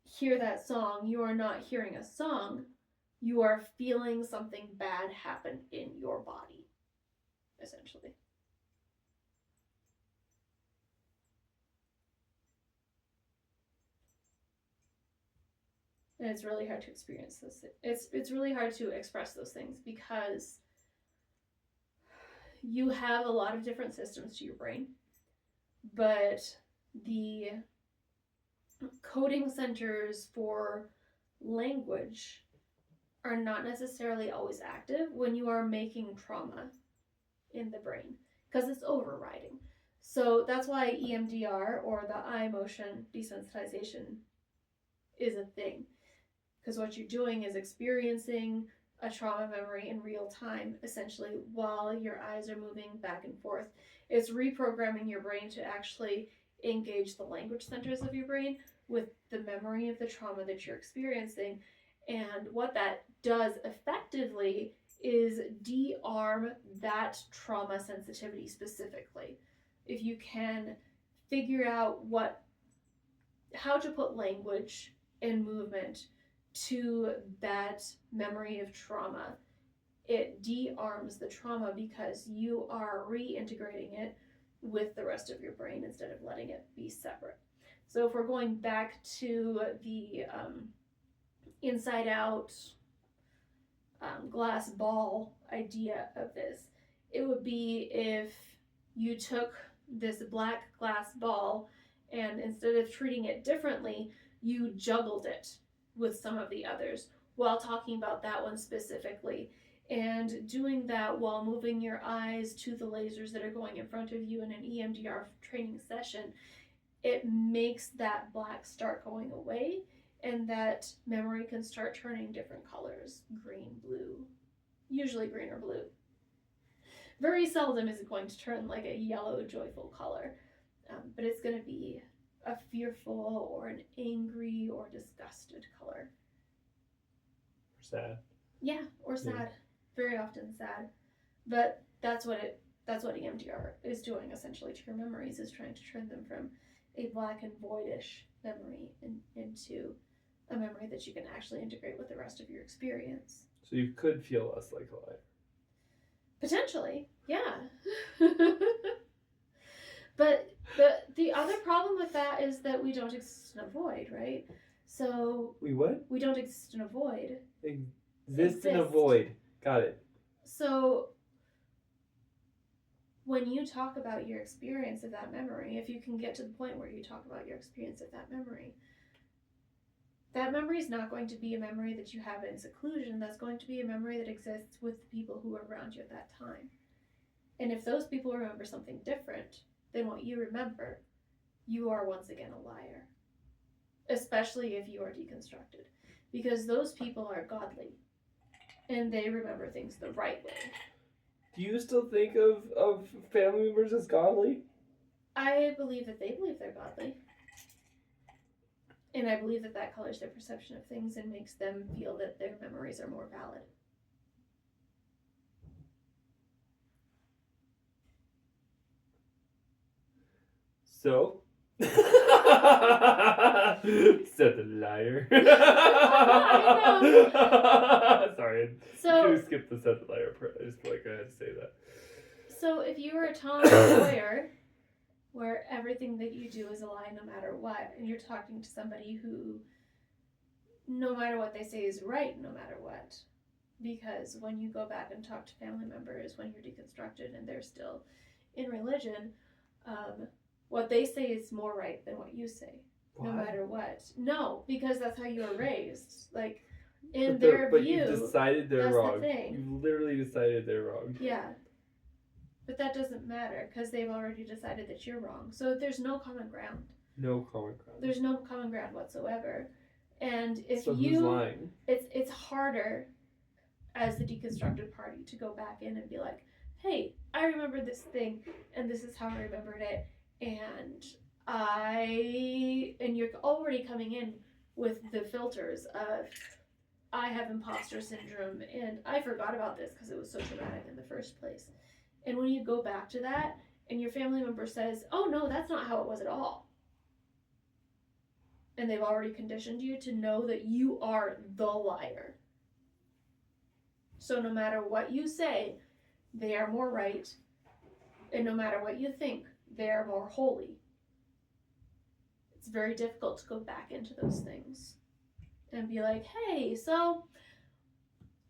hear that song, you are not hearing a song, you are feeling something bad happen in your body, essentially. And it's really hard to experience this. It's really hard to express those things because you have a lot of different systems to your brain, but the coding centers for language are not necessarily always active when you are making trauma in the brain because it's overriding. So that's why EMDR, or the eye motion desensitization, is a thing. Because what you're doing is experiencing a trauma memory in real time, essentially, while your eyes are moving back and forth. It's reprogramming your brain to actually engage the language centers of your brain with the memory of the trauma that you're experiencing. And what that does effectively is de-arm that trauma sensitivity specifically. If you can figure out how to put language and movement to that memory of trauma, it de-arms the trauma because you are reintegrating it with the rest of your brain instead of letting it be separate. So if we're going back to the inside out glass ball idea of this, it would be if you took this black glass ball and instead of treating it differently, you juggled it with some of the others while talking about that one specifically, and doing that while moving your eyes to the lasers that are going in front of you in an EMDR training session. It makes that black start going away, and that memory can start turning different colors, green, blue, usually green or blue. Very seldom is it going to turn like a yellow, joyful color, but it's going to be a fearful or an angry or disgusted color.
Or sad.
Yeah, or sad. Yeah. Very often sad. But that's what EMDR is doing essentially to your memories, is trying to turn them from a black and voidish memory into a memory that you can actually integrate with the rest of your experience.
So you could feel less like a liar.
Potentially, yeah. But the other problem with that is that we don't exist in a void, right? So
We what?
We don't exist in a void.
Exist in a void. Got it.
So when you talk about your experience of that memory, if you can get to the point where you talk about your experience of that memory is not going to be a memory that you have in seclusion. That's going to be a memory that exists with the people who are around you at that time. And if those people remember something different than what you remember, you are once again a liar. Especially if you are deconstructed. Because those people are godly. And they remember things the right way.
Do you still think of family members as godly?
I believe that they believe they're godly. And I believe that that colors their perception of things and makes them feel that their memories are more valid.
So? Said the liar. Sorry, I skipped the said the liar part. I just feel like I had to say that.
So if you were a Tom Sawyer, where everything that you do is a lie no matter what, and you're talking to somebody who, no matter what they say, is right no matter what, because when you go back and talk to family members when you're deconstructed and they're still in religion, what they say is more right than what you say. What? No matter what. No, because that's how you were raised. Like, in their view,
you've decided they're wrong.
The thing.
You've literally decided they're wrong.
Yeah. But that doesn't matter, because they've already decided that you're wrong. So there's no common ground.
No common ground.
There's no common ground whatsoever. And if
so who's lying?
It's harder as the deconstructed party to go back in and be like, hey, I remember this thing, and this is how I remembered it. And you're already coming in with the filters of, I have imposter syndrome, and I forgot about this because it was so traumatic in the first place. And when you go back to that, and your family member says, oh no, that's not how it was at all. And they've already conditioned you to know that you are the liar. So no matter what you say, they are more right. And no matter what you think, they're more holy. It's very difficult to go back into those things and be like, hey, so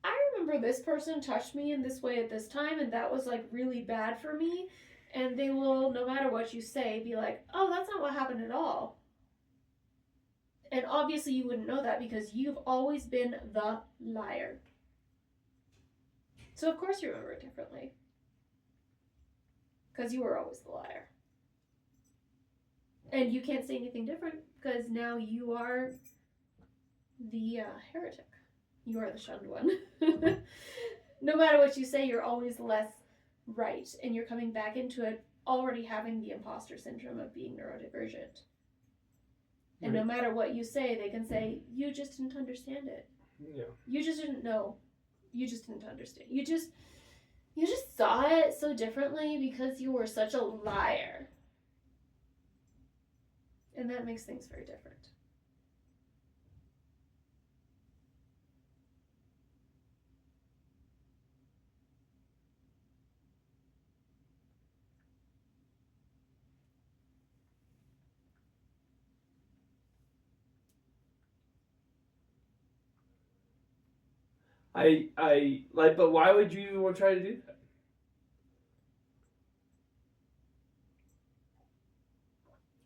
I remember this person touched me in this way at this time, and that was like really bad for me. And they will, no matter what you say, be like, oh, that's not what happened at all. And obviously you wouldn't know that because you've always been the liar. So of course you remember it differently. Because you were always the liar. And you can't say anything different because now you are the heretic. You are the shunned one. No matter what you say, you're always less right. And you're coming back into it already having the imposter syndrome of being neurodivergent. And no matter what you say, they can say, you just didn't understand it.
Yeah.
You just didn't know. You just didn't understand. You just saw it so differently because you were such a liar. And that makes things very different.
I like, but why would you even want to try to do that?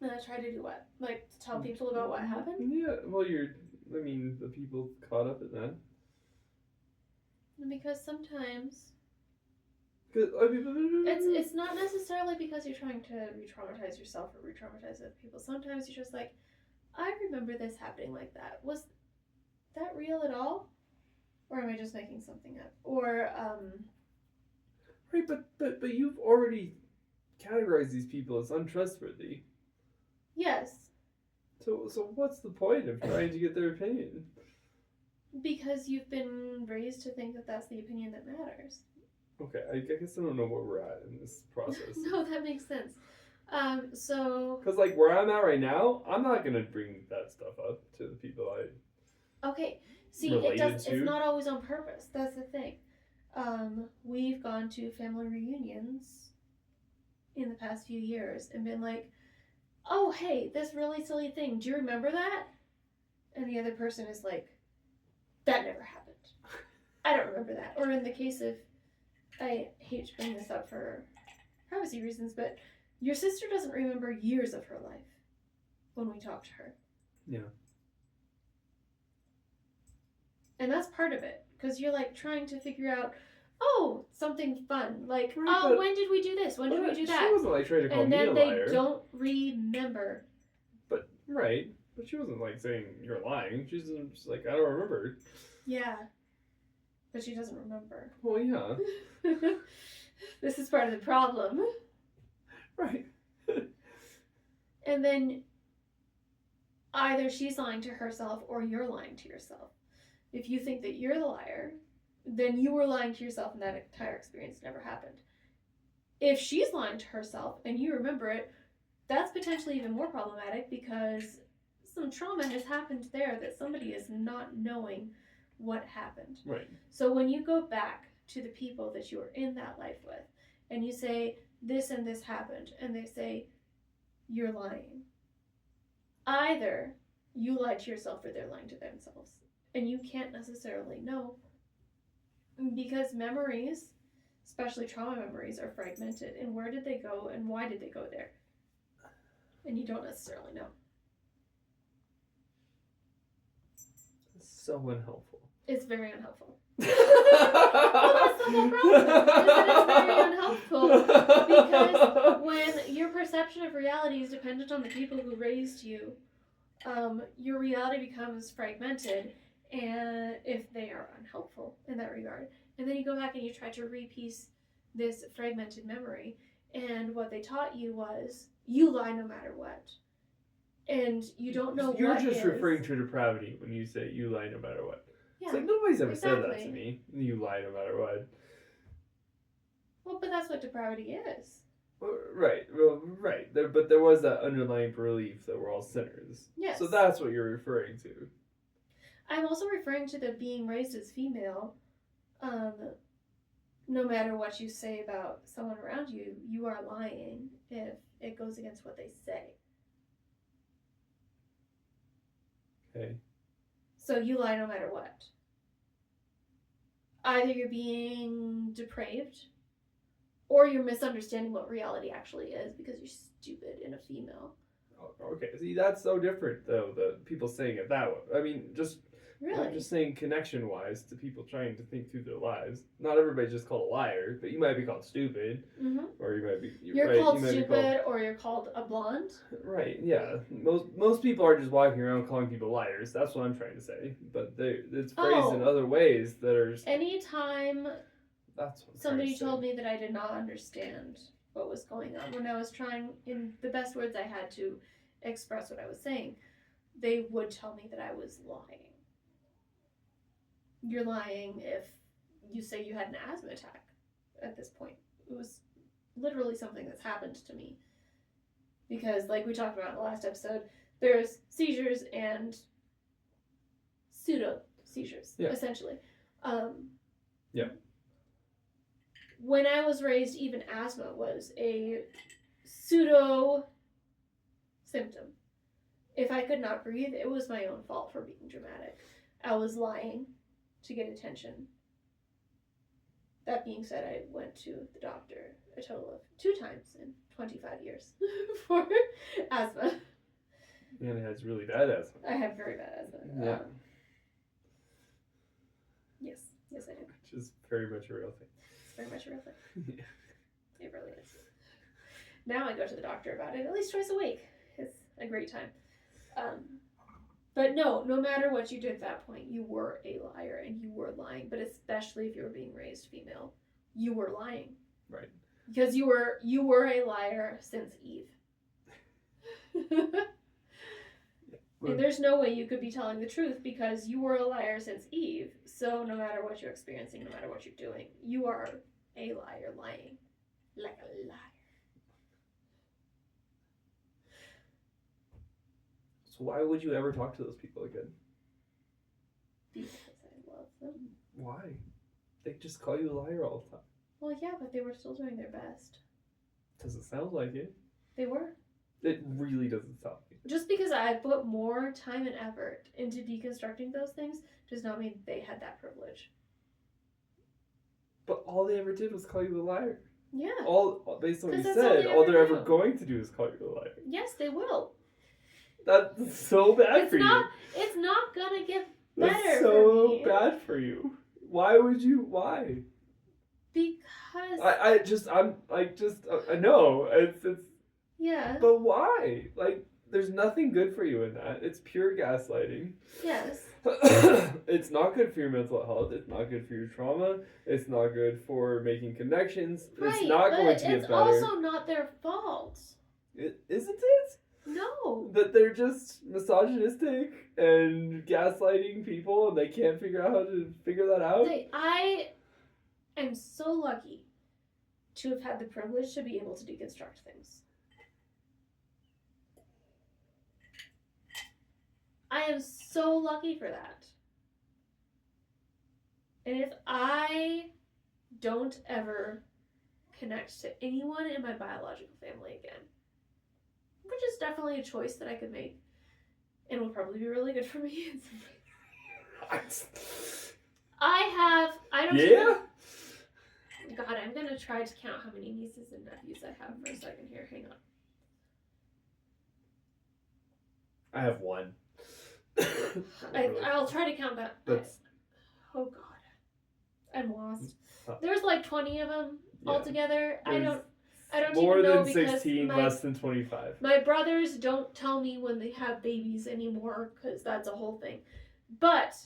And I try to do what? Like, to tell people about what happened?
Yeah, well, the people caught up in that.
Because sometimes
it's
it's not necessarily because you're trying to re-traumatize yourself or re-traumatize other people. Sometimes you're just like, I remember this happening like that. Was that real at all? Or am I just making something up? Or
right, but you've already categorized these people as untrustworthy.
Yes.
So what's the point of trying to get their opinion?
Because you've been raised to think that that's the opinion that matters.
Okay, I guess I don't know where we're at in this process.
No, that makes sense. So...
Because, like, where I'm at right now, I'm not going to bring that stuff up to the people
Okay. See,
related
it's
to.
not always on purpose. That's the thing. We've gone to family reunions in the past few years and been like, oh, hey, this really silly thing. Do you remember that? And the other person is like, that never happened. I don't remember that. Or in the case of, I hate to bring this up for privacy reasons, but your sister doesn't remember years of her life when we talk to her.
Yeah.
And that's part of it. Because you're like trying to figure out, oh, something fun. Like,
Right,
oh, when did we do this? When did we do that?
She wasn't like trying to call
and
me a
then
liar.
they don't remember.
But, right. But she wasn't like saying you're lying. She's just like, I don't remember.
Yeah. But she doesn't remember.
Well, yeah.
This is part of the problem.
Right.
And then either she's lying to herself or you're lying to yourself. If you think that you're the liar, then you were lying to yourself and that entire experience never happened. If she's lying to herself and you remember it, that's potentially even more problematic because some trauma has happened there that somebody is not knowing what happened.
Right.
So when you go back to the people that you were in that life with and you say, this and this happened, and they say, you're lying. Either you lied to yourself or they're lying to themselves. And you can't necessarily know because memories, especially trauma memories, are fragmented. And where did they go and why did they go there? And you don't necessarily know.
It's so unhelpful.
It's very unhelpful. Well, that's the whole problem, is that it's very unhelpful because when your perception of reality is dependent on the people who raised you, your reality becomes fragmented, and if they are unhelpful in that regard, and then you go back and you try to repiece this fragmented memory, and what they taught you was you lie no matter what, and you don't know
You're
what
just
is.
referring to depravity when you say you lie no matter what.
Yeah,
it's like nobody's ever said that to
exactly.
me. You lie no matter what.
Well, but that's what depravity is.
Right, well, right. But there was that underlying belief that we're all sinners.
Yes.
So that's what you're referring to.
I'm also referring to the being raised as female. No matter what you say about someone around you, you are lying if it goes against what they say.
Okay.
So you lie no matter what. Either you're being depraved, or you're misunderstanding what reality actually is because you're stupid and a female.
Okay, see, that's so different, though, the people saying it that way. I mean,
Really?
I'm just saying connection-wise to people trying to think through their lives. Not everybody's just called a liar, but you might be called stupid, or you might be...
You're
right,
called
you
stupid, or you're called a blonde.
Right, yeah. Most people are just walking around calling people liars. That's what I'm trying to say. But it's phrased in other ways that are...
Anytime
that's what
somebody told me that I did not understand what was going on, when I was trying, in the best words I had to express what I was saying, they would tell me that I was lying. You're lying if you say you had an asthma attack at this point. It was literally something that's happened to me. Because, like we talked about in the last episode, there's seizures and pseudo seizures, essentially.
Yeah.
When I was raised, even asthma was a pseudo symptom. If I could not breathe, it was my own fault for being dramatic. I was lying to get attention. That being said, I went to the doctor a total of 2 times in 25 years for asthma.
And it has really bad asthma.
I have very bad asthma.
Yeah.
Yes, I do.
Which is very much a real thing.
It's very much a real thing.
Yeah.
It really is. Now I go to the doctor about it at least twice a week. It's a great time. But no matter what you did at that point, you were a liar and you were lying. But especially if you were being raised female, you were lying.
Right.
Because you were a liar since Eve. And there's no way you could be telling the truth because you were a liar since Eve. So no matter what you're experiencing, no matter what you're doing, you are a liar lying. Like a liar.
So why would you ever talk to those people again?
Because I love them.
Why? They just call you a liar all the time.
Well, yeah, but they were still doing their best.
Doesn't sound like it.
They were.
It really doesn't sound like it.
Just because I put more time and effort into deconstructing those things does not mean they had that privilege.
But all they ever did was call you a liar.
Yeah.
All based on what you
'Cause
said,
that's
all they're ever
do.
going to do is call you a liar.
Yes, they will.
That's so bad for you.
It's not gonna get better
That's
for
so
me.
bad for you. Why would you? Why?
Because
I know it's.
yeah.
But why? Like, there's nothing good for you in that. It's pure gaslighting.
Yes.
It's not good for your mental health. It's not good for your trauma. It's not good for making connections.
Right,
it's not going to get
it's
better.
also not their fault.
Isn't it?
No.
That they're just misogynistic and gaslighting people, and they can't figure out how to figure that out.
I am so lucky to have had the privilege to be able to deconstruct things. I am so lucky for that. And if I don't ever connect to anyone in my biological family again, which is definitely a choice that I could make, and would probably be really good for me in some ways.
Yeah?
God, I'm gonna try to count how many nieces and nephews I have for a second here. Hang on.
I have one.
I'll try to count that. Oh God, I'm lost. There's like 20 of them altogether. I don't
more
even know
than
because
16, less than 25.
My brothers don't tell me when they have babies anymore because that's a whole thing. But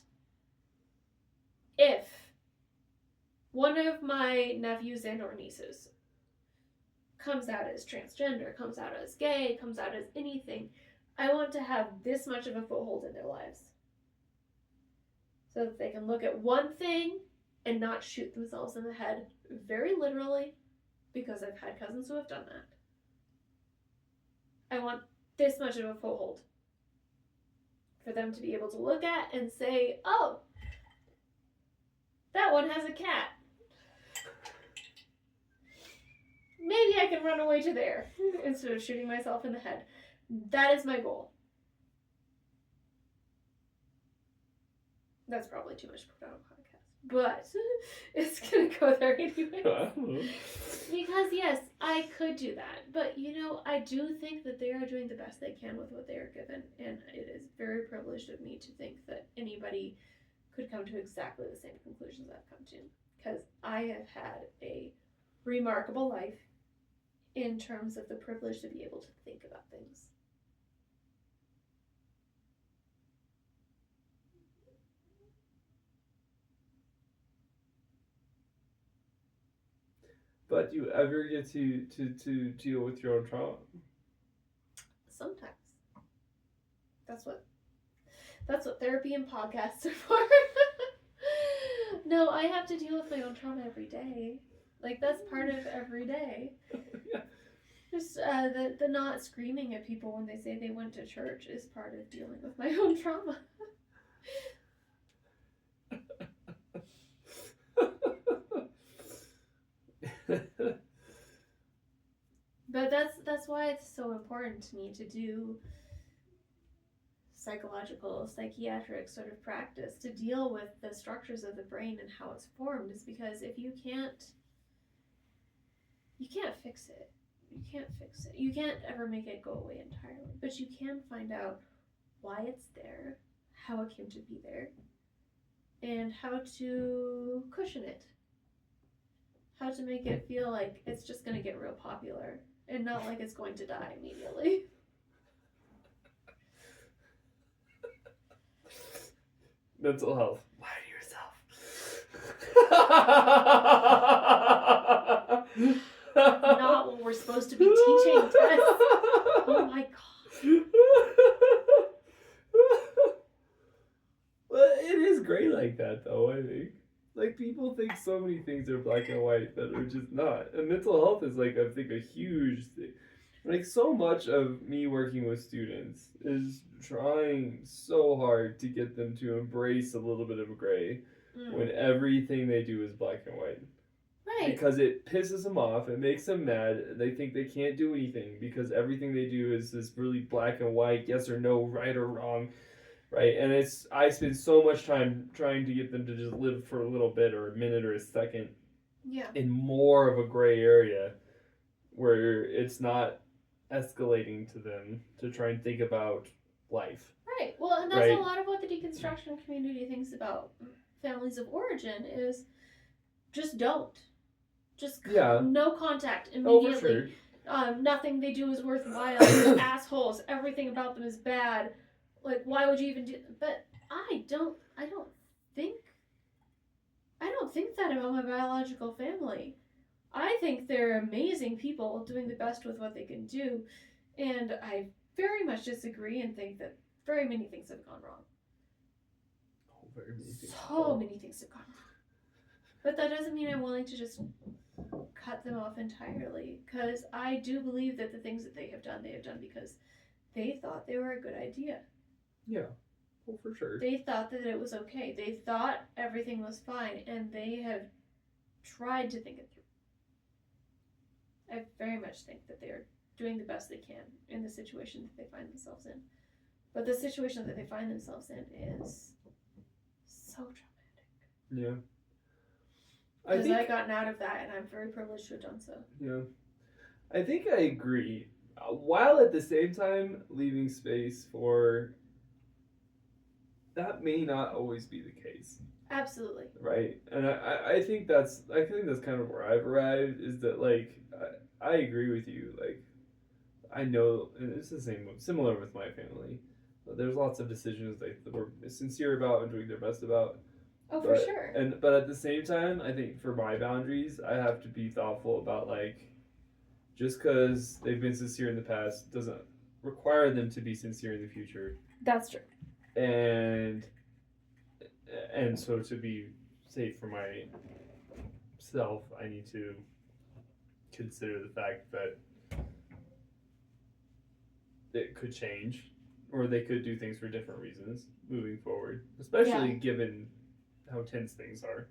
if one of my nephews and or nieces comes out as transgender, comes out as gay, comes out as anything, I want to have this much of a foothold in their lives. So that they can look at one thing and not shoot themselves in the head, very literally, because I've had cousins who have done that. I want this much of a foothold for them to be able to look at and say, oh, that one has a cat. Maybe I can run away to there instead of shooting myself in the head. That is my goal. That's probably too much to put on a podcast. But it's going to go there anyway. Because, yes, I could do that. But, I do think that they are doing the best they can with what they are given. And it is very privileged of me to think that anybody could come to exactly the same conclusions I've come to. Because I have had a remarkable life in terms of the privilege to be able to think about things.
But do you ever get to deal with your own trauma?
Sometimes. That's what therapy and podcasts are for. No, I have to deal with my own trauma every day. Like, that's part of every day.
Yeah.
Just the not screaming at people when they say they went to church is part of dealing with my own trauma. But that's why it's so important to me to do psychological, psychiatric sort of practice to deal with the structures of the brain and how it's formed, is because if you can't fix it. You can't fix it. You can't ever make it go away entirely. But you can find out why it's there, how it came to be there, and how to cushion it. How to make it feel like it's just going to get real popular and not like it's going to die immediately.
Mental health. Lie to yourself.
Not what we're supposed to be teaching, Tess. Oh my God.
Well, it is great like that, though, I think. Like, people think so many things are black and white that are just not. And mental health is, like, I think, a huge thing. Like, so much of me working with students is trying so hard to get them to embrace a little bit of gray when everything they do is black and white.
Right.
Because it pisses them off, it makes them mad, they think they can't do anything because everything they do is this really black and white, yes or no, right or wrong, right? And I spend so much time trying to get them to just live for a little bit or a minute or a second in more of a gray area where it's not escalating to them to try and think about life.
Right. Well, and that's a lot of what the deconstruction community thinks about families of origin is just don't. Just no contact immediately.
Oh, for sure.
Nothing they do is worthwhile. Assholes. Everything about them is bad. Like, why would you even do? But I don't think that about my biological family. I think they're amazing people doing the best with what they can do, and I very much disagree and think that very many things have gone wrong. Many things have gone wrong. But that doesn't mean I'm willing to just cut them off entirely, because I do believe that the things that they have done because they thought they were a good idea.
Yeah, well, for sure.
They thought that it was okay. They thought everything was fine, and they have tried to think it through. I very much think that they are doing the best they can in the situation that they find themselves in. But the situation that they find themselves in is so traumatic.
Yeah.
Because I've gotten out of that, and I'm very privileged to have done so.
Yeah. I think I agree. While at the same time leaving space for that may not always be the case.
Absolutely.
Right. And I think that's kind of where I've arrived, is that, like, I agree with you. Like, I know, and it's similar with my family. There's lots of decisions that we're sincere about and doing their best about.
Oh, for sure.
But at the same time, I think for my boundaries, I have to be thoughtful about, like, just because they've been sincere in the past doesn't require them to be sincere in the future.
That's true.
And so to be safe for myself, I need to consider the fact that it could change, or they could do things for different reasons moving forward, especially given how tense things are.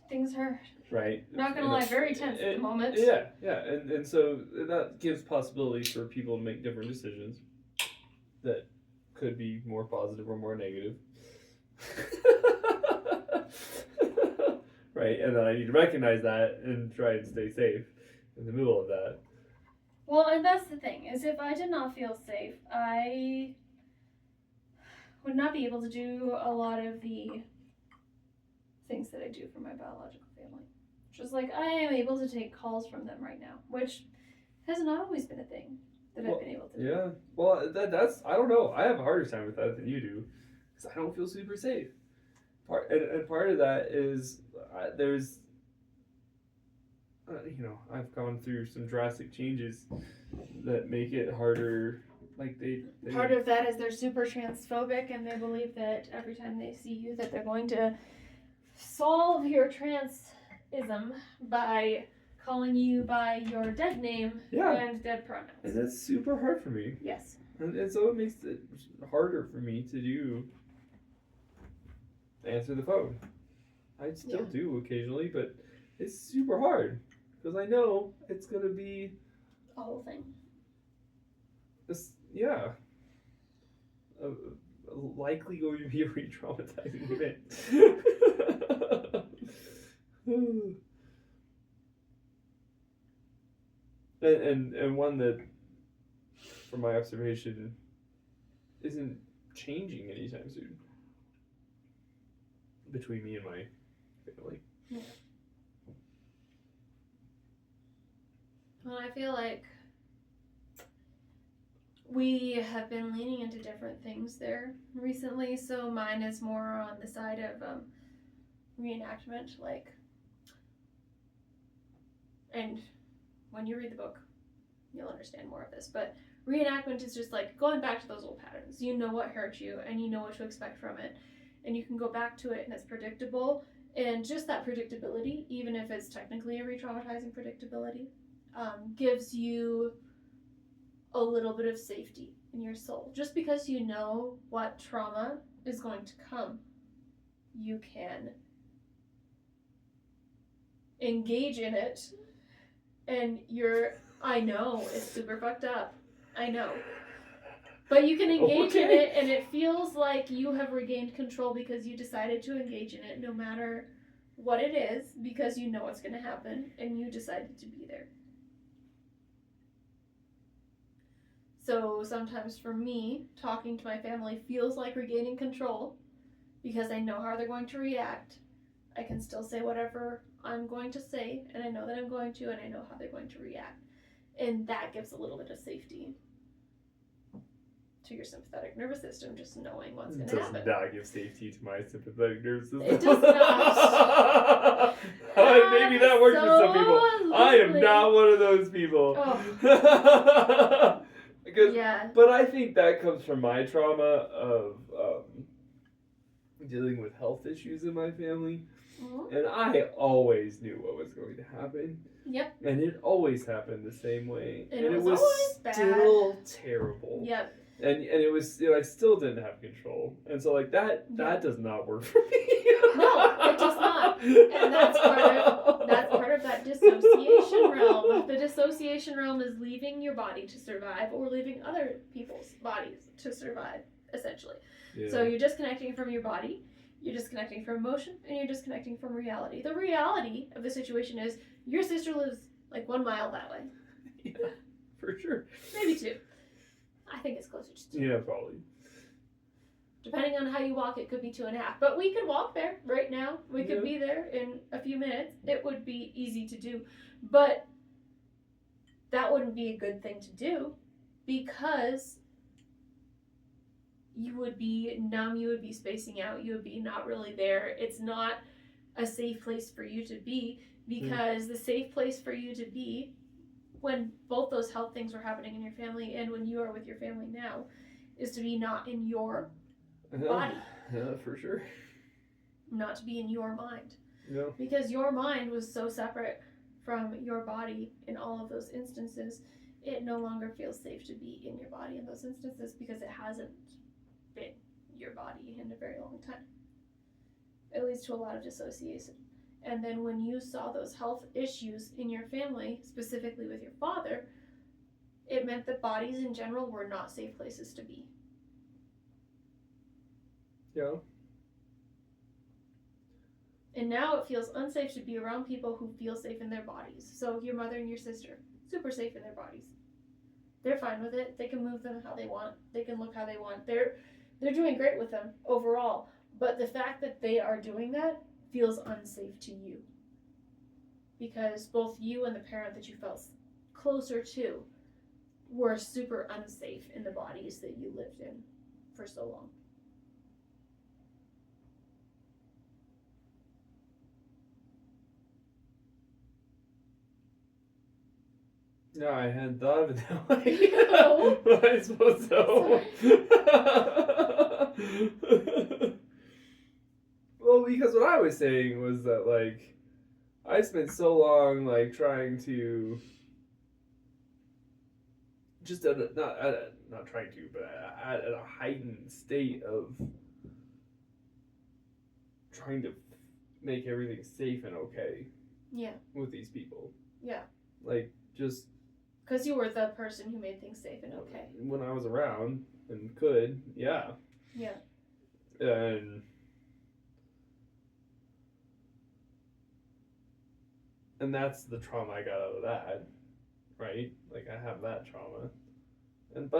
Things are,
right,
not gonna lie, very tense at the moment.
Yeah, and so that gives possibilities for people to make different decisions that could be more positive or more negative. Right, and then I need to recognize that and try and stay safe in the middle of that.
Well, and that's the thing, is if I did not feel safe, I would not be able to do a lot of the things that I do for my biological family. Just like, I am able to take calls from them right now, which has not always been a thing that I've been able to do.
Yeah, well, that's, I don't know, I have a harder time with that than you do, because I don't feel super safe. Part of that is, there's, I've gone through some drastic changes that make it harder. Like
part of that is they're super transphobic, and they believe that every time they see you that they're going to solve your transism by calling you by your dead name and dead pronouns.
And that's super hard for me.
Yes.
And so it makes it harder for me to answer the phone. I still do occasionally, but it's super hard because I know it's going to be
a whole thing.
Likely going to be a re-traumatizing event. and one that, from my observation, isn't changing anytime soon between me and my family.
Yeah. Well, I feel like we have been leaning into different things there recently, so mine is more on the side of reenactment, like, and when you read the book, you'll understand more of this, but reenactment is just like going back to those old patterns. You know what hurt you, and you know what to expect from it, and you can go back to it, and it's predictable, and just that predictability, even if it's technically a re-traumatizing predictability, gives you a little bit of safety in your soul. Just because you know what trauma is going to come, you can engage in it. And I know, it's super fucked up. I know. But you can engage in it, and it feels like you have regained control because you decided to engage in it no matter what it is, because you know what's going to happen, and you decided to be there. So sometimes for me, talking to my family feels like regaining control because I know how they're going to react. I can still say whatever I'm going to say, and I know that I'm going to, and I know how they're going to react. And that gives a little bit of safety to your sympathetic nervous system, just knowing what's going to happen.
Does not give safety to my sympathetic nervous system.
It does not.
Maybe that works for some people. I am not one of those people.
Oh.
But I think that comes from my trauma of dealing with health issues in my family. Mm-hmm. And I always knew what was going to happen.
Yep.
And it always happened the same way.
And it was
still
bad.
Terrible.
Yep.
And it was, I still didn't have control. And so, like, that does not work for me.
No, it does not. And that's part of that dissociation realm. The dissociation realm is leaving your body to survive or leaving other people's bodies to survive, essentially. Yeah. So you're disconnecting from your body, you're disconnecting from emotion, and you're disconnecting from reality. The reality of the situation is your sister lives like 1 mile that way.
Yeah, for sure.
Maybe 2. I think it's closer to 2.
Yeah, probably.
Depending on how you walk, it could be 2.5. But we could walk there right now. We could be there in a few minutes. It would be easy to do. But that wouldn't be a good thing to do because you would be numb, you would be spacing out, you would be not really there. It's not a safe place for you to be because the safe place for you to be when both those health things were happening in your family and when you are with your family now is to be not in your body.
Yeah, for sure.
Not to be in your mind.
Yeah.
Because your mind was so separate from your body in all of those instances, it no longer feels safe to be in your body in those instances because it hasn't been your body in a very long time. It leads to a lot of dissociation. And then when you saw those health issues in your family, specifically with your father, it meant that bodies in general were not safe places to be.
Yeah.
And now it feels unsafe to be around people who feel safe in their bodies. So your mother and your sister, super safe in their bodies. They're fine with it. They can move them how they want. They can look how they want. They're doing great with them overall. But the fact that they are doing that feels unsafe to you. Because both you and the parent that you felt closer to were super unsafe in the bodies that you lived in for so long.
No, I hadn't thought of it that way. No. But I suppose so. Well, because what I was saying was that, like, I spent so long, like, trying to just not trying to, but at a heightened state of trying to make everything safe and okay.
Yeah.
With these people. Yeah. Like, just...
Because you were the person who made things safe and okay.
When I was around and could, yeah.
Yeah.
And that's the trauma I got out of that, right? Like, I have that trauma. And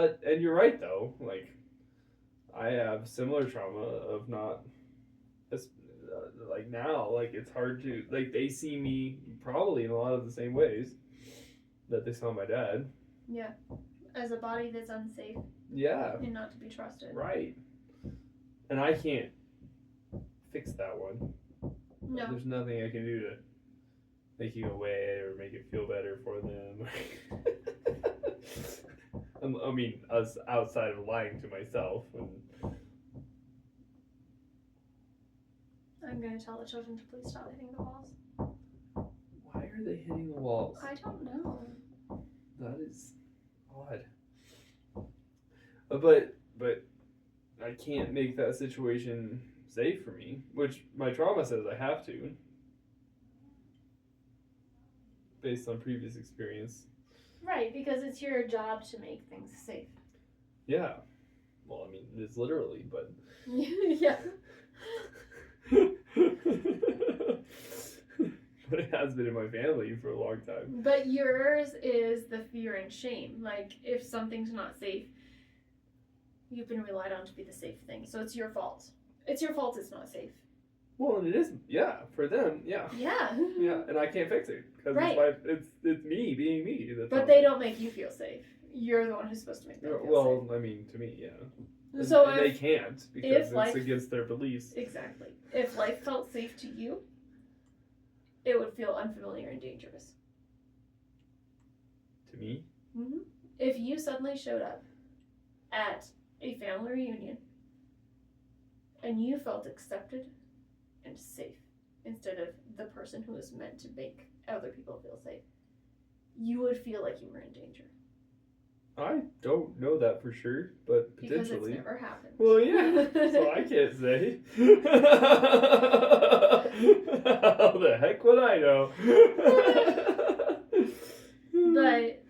you're right, though. Like, I have similar trauma of not... like, now, like, it's hard to... Like, they see me probably in a lot of the same ways that they saw my dad.
Yeah. As a body that's unsafe.
Yeah.
And not to be trusted.
Right. And I can't fix that one.
No.
Like, there's nothing I can do to make you go away or make it feel better for them. I mean, us outside of lying to myself.
I'm going to tell the children to please stop hitting the walls.
Why are they hitting the walls?
I don't know.
That is odd. but I can't make that situation safe for me, which my trauma says I have to, based on previous experience.
Right, because it's your job to make things safe.
Yeah. Well, I mean, it's literally, but...
Yeah.
But it has been in my family for a long time.
But yours is the fear and shame. Like, if something's not safe, you've been relied on to be the safe thing. So it's your fault. It's your fault it's not safe.
Well, and it is, yeah, for them, yeah.
Yeah.
Yeah, and I can't fix it. Because it's me being me.
But they don't make you feel safe. You're the one who's supposed to make them feel safe.
Well, I mean, to me, yeah. And,
so
and they can't because it's against their beliefs.
Exactly. If life felt safe to you, it would feel unfamiliar and dangerous.
To me?
Mm-hmm. If you suddenly showed up at a family reunion and you felt accepted and safe instead of the person who is meant to make other people feel safe, you would feel like you were in danger.
I don't know that for sure, but potentially.
Because it's never happened.
Well, yeah, so I can't say. How the heck would I know?
But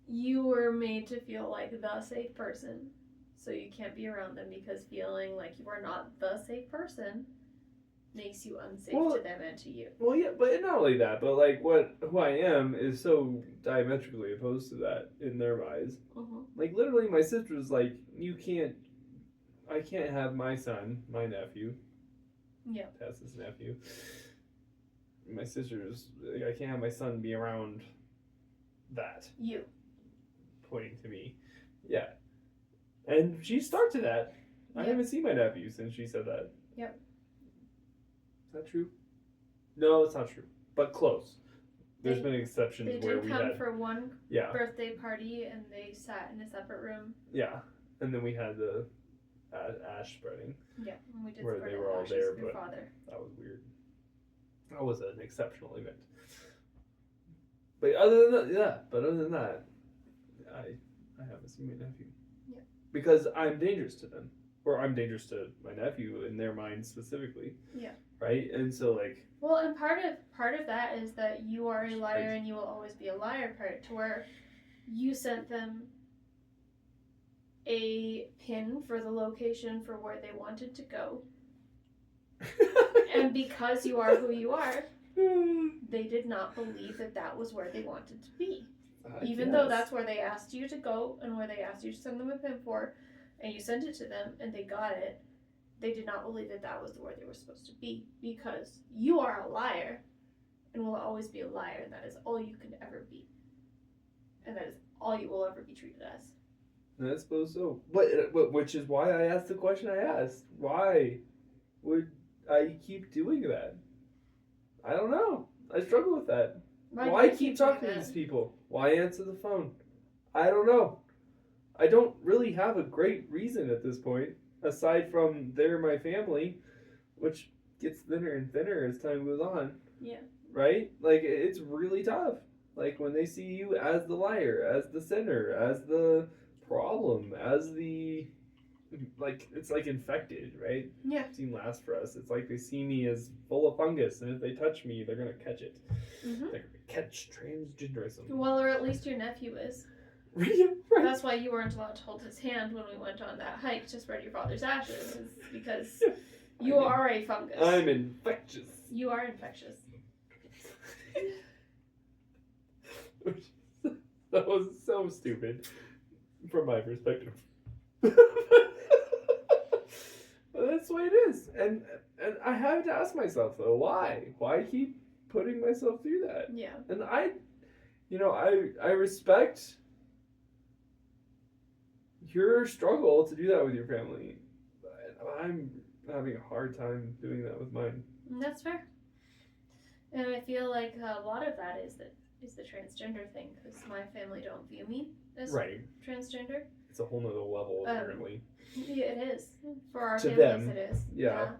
you were made to feel like the safe person, so you can't be around them because feeling like you are not the safe person makes you unsafe to them and to you.
Well, yeah, but not only that, but like who I am is so diametrically opposed to that in their eyes.
Mm-hmm.
Like literally, my sister was like, I can't have my son, my nephew.
Yeah.
Tessa's nephew. My sister's like, I can't have my son be around that.
You.
Pointing to me. Yeah. And she stuck to that. I haven't seen my nephew since she said that.
Yep.
Is that true? No, it's not true. But close. There's been exceptions where we had... They
did come for one birthday party and they sat in a separate room.
Yeah. And then we had the ash spreading.
Yeah, and we did
where
spread
they were all
ashes
there,
for your
but
father.
That was weird. That was an exceptional event. But other than that, I haven't seen my nephew.
Yeah.
Because I'm dangerous to them. Or I'm dangerous to my nephew in their minds specifically.
Yeah.
Right? And so like...
Well, and part of that is that you are a liar and you will always be a liar part to where you sent them a pin for the location for where they wanted to go. And because you are who you are, they did not believe that was where they wanted to be. Even though that's where they asked you to go and where they asked you to send them a pin for, and you sent it to them and they got it, they did not believe that was where they were supposed to be because you are a liar and will always be a liar, and that is all you can ever be. And that is all you will ever be treated as.
I suppose so. But which is why I asked the question I asked. Why would I keep doing that? I don't know. I struggle with that. Why keep talking to these people? Why answer the phone? I don't know. I don't really have a great reason at this point, aside from they're my family, which gets thinner and thinner as time goes on.
Yeah.
Right? Like, it's really tough. Like, when they see you as the liar, as the sinner, as the problem, as the... Like, it's like infected, right?
Yeah.
Team last for us. It's like they see me as full of fungus, and if they touch me, they're going to catch it.
Mm-hmm.
They're going to catch transgenderism.
Well, or at least your nephew is.
Yeah, right.
That's why you weren't allowed to hold his hand when we went on that hike to spread your father's ashes, is because you are a fungus.
I'm infectious.
You are infectious.
That was so stupid from my perspective. But that's the way it is. And I have to ask myself, though, why? Why keep putting myself through that?
Yeah.
And I respect your struggle to do that with your family. But I'm having a hard time doing that with mine.
That's fair. And I feel like a lot of that is the transgender thing, because my family don't view me as transgender.
It's a whole nother level, apparently.
Yeah, it is. For our
to
families,
them.
it is.
Yeah.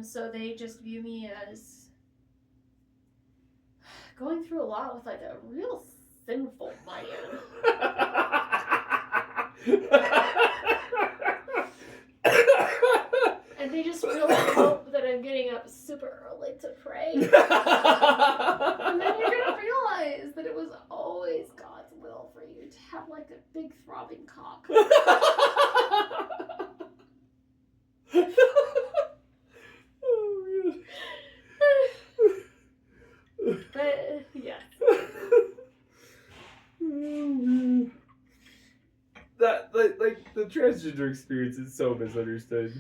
So they just view me as going through a lot with like a real sinful man. And they just really hope that I'm getting up super early to pray. And then you're gonna realize that it was always God's will for you to have like a big throbbing cock. But yeah.
That like the transgender experience is so misunderstood.
It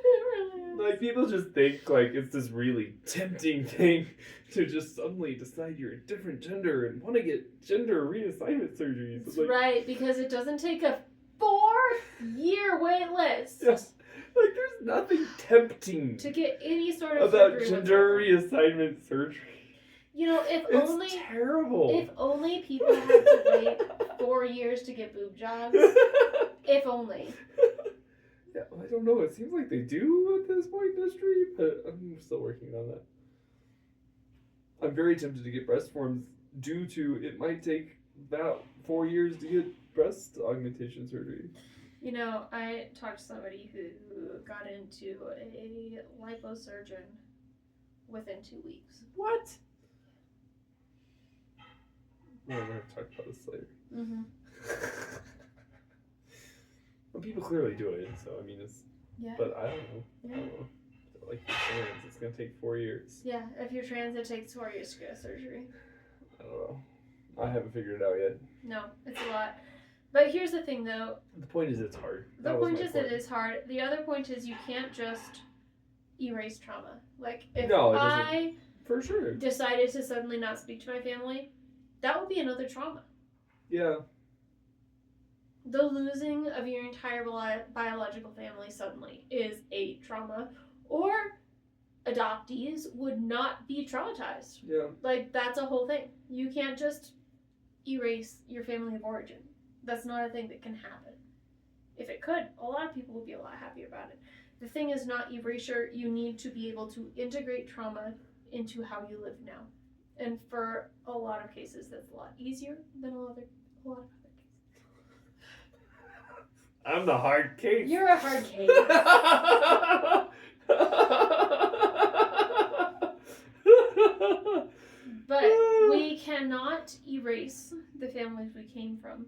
really is.
Like people just think like it's this really tempting thing to just suddenly decide you're a different gender and want to get gender reassignment surgeries.
That's
like,
right, because it doesn't take a 4-year wait list.
Yes. Like there's nothing tempting
To get any sort of
about
surgery
gender
whatsoever.
reassignment surgery.
You know, if
It's
only
terrible.
If only people had to wait 4 years to get boob jobs. If only.
Yeah, well, I don't know. It seems like they do at this point in history, but I'm still working on that. I'm very tempted to get breast forms due to it might take about 4 years to get breast augmentation surgery.
You know, I talked to somebody who got into a liposurgeon within 2 weeks.
What? Well, we're going to talk about this later.
Mm-hmm.
Well, people clearly do it, so I mean, it's.
Yeah.
But I don't know.
Yeah.
I don't know. Like you're trans, it's going to take 4 years.
Yeah, if you're trans, it takes 4 years to get surgery.
I don't know. I haven't figured it out yet.
No, it's a lot. But here's the thing, though.
The point is, it's hard.
The point is, it is hard. The other point is, you can't just erase trauma. Like, if
No, it
I
for sure.
decided to suddenly not speak to my family, that would be another trauma.
Yeah.
The losing of your entire biological family suddenly is a trauma. Or adoptees would not be traumatized.
Yeah.
Like, that's a whole thing. You can't just erase your family of origin. That's not a thing that can happen. If it could, a lot of people would be a lot happier about it. The thing is not erasure. You need to be able to integrate trauma into how you live now. And for a lot of cases, that's a lot easier than a lot of other cases.
I'm the hard case.
You're a hard case. But we cannot erase the families we came from.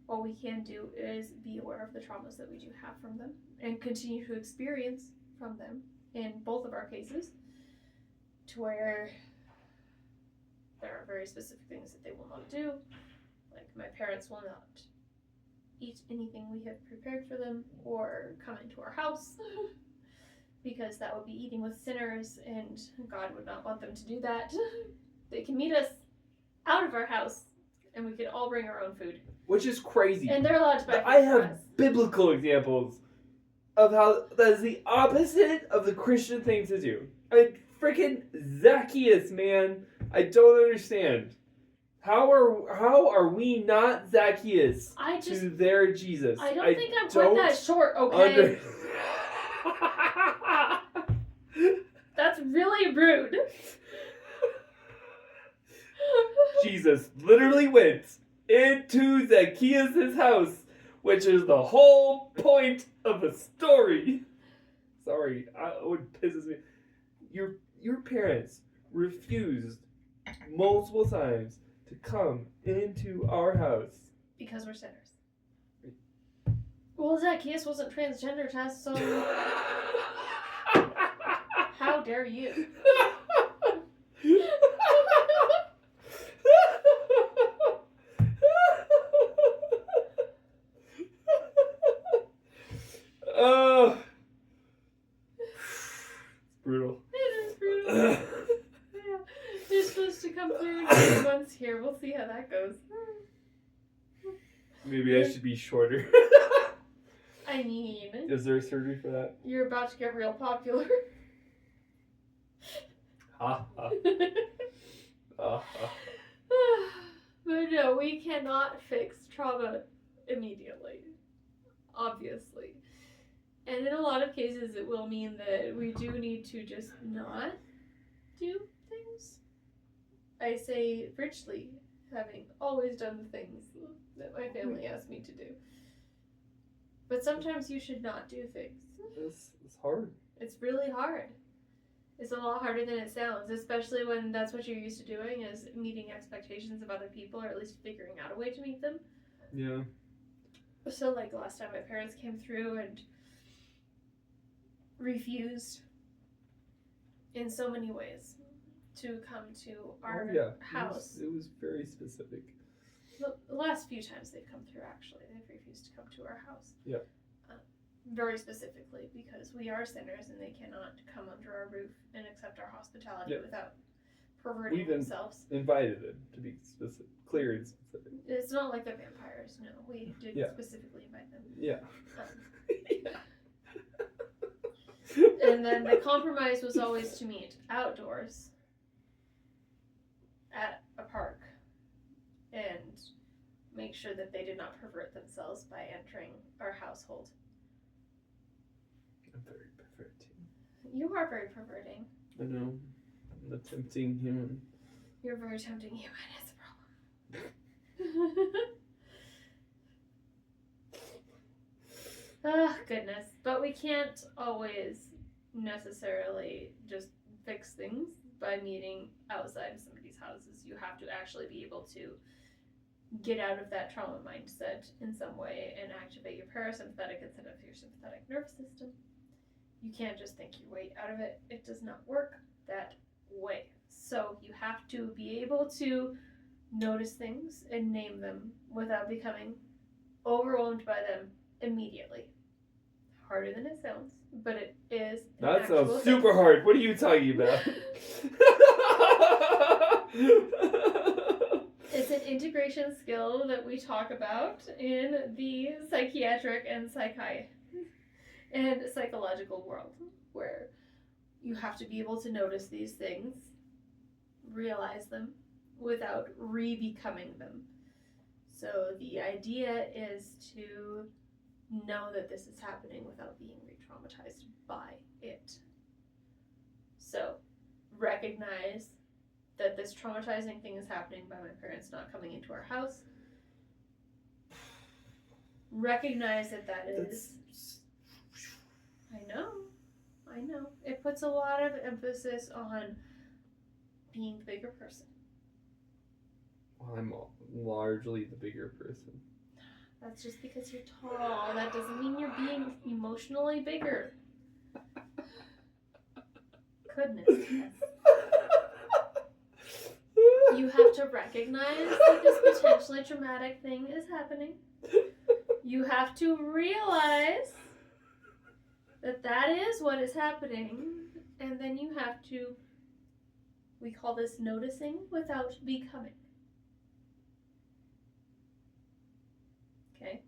What we can do is be aware of the traumas that we do have from them and continue to experience from them in both of our cases, to where there are very specific things that they will not do. Like, my parents will not eat anything we have prepared for them or come into our house because that would be eating with sinners, and God would not want them to do that. They can meet us out of our house and we can all bring our own food.
Which is crazy.
And they're allowed to buy food
I
for
have
us.
biblical examples of how that is the opposite of the Christian thing to do. Like freaking Zacchaeus, man. I don't understand. How are we not Zacchaeus to their Jesus?
I don't think I'm quite that short, okay? That's really rude.
Jesus literally went into Zacchaeus' house, which is the whole point of the story. Sorry, it pisses me. Your parents refused multiple times to come into our house.
Because we're sinners. Well, Zacchaeus wasn't transgender test, so how dare you?
Oh, brutal.
It is brutal. Yeah, you're supposed to come through in 2 months here. We'll see how that goes.
Maybe I should be shorter.
I mean,
Is there a surgery for that?
you're about to get real popular.
Ha ha. Ha ha.
But no, we cannot fix trauma immediately. Obviously. And in a lot of cases, it will mean that we do need to just not do things. I say richly, having always done the things that my family asked me to do. But sometimes you should not do things.
It's hard.
It's really hard. It's a lot harder than it sounds, especially when that's what you're used to doing, is meeting expectations of other people, or at least figuring out a way to meet them.
Yeah.
So, like, last time my parents came through and refused in so many ways to come to our house.
It was very specific.
The last few times they've come through, actually, they've refused to come to our house.
Yeah.
Very specifically, because we are sinners and they cannot come under our roof and accept our hospitality without perverting themselves.
Invited them, to be clear and specific.
It's not like they're vampires, no. We did specifically invite them.
Yeah.
And then the compromise was always to meet outdoors at a park and make sure that they did not pervert themselves by entering our household.
I'm very perverting.
You are very perverting.
I know. I'm a tempting human.
You're a very tempting human. It's a problem. Oh, goodness. But we can't always necessarily just fix things by meeting outside of somebody's houses. You have to actually be able to get out of that trauma mindset in some way and activate your parasympathetic instead of your sympathetic nervous system. You can't just think your way out of it. It does not work that way. So you have to be able to notice things and name them without becoming overwhelmed by them immediately. Harder than it sounds, but it is.
That sounds super hard. What are you talking about?
It's an integration skill that we talk about in the psychiatric and psychological world, where you have to be able to notice these things, realize them, without re-becoming them. So the idea is to know that this is happening without being re-traumatized by it. So recognize that this traumatizing thing is happening by my parents not coming into our house. Recognize that is... I know. It puts a lot of emphasis on being the bigger person.
Well, I'm largely the bigger person.
That's just because you're tall. That doesn't mean you're being emotionally bigger. Goodness, yes. You have to recognize that this potentially traumatic thing is happening. You have to realize that is what is happening. And then you have to, we call this noticing without becoming. Okay?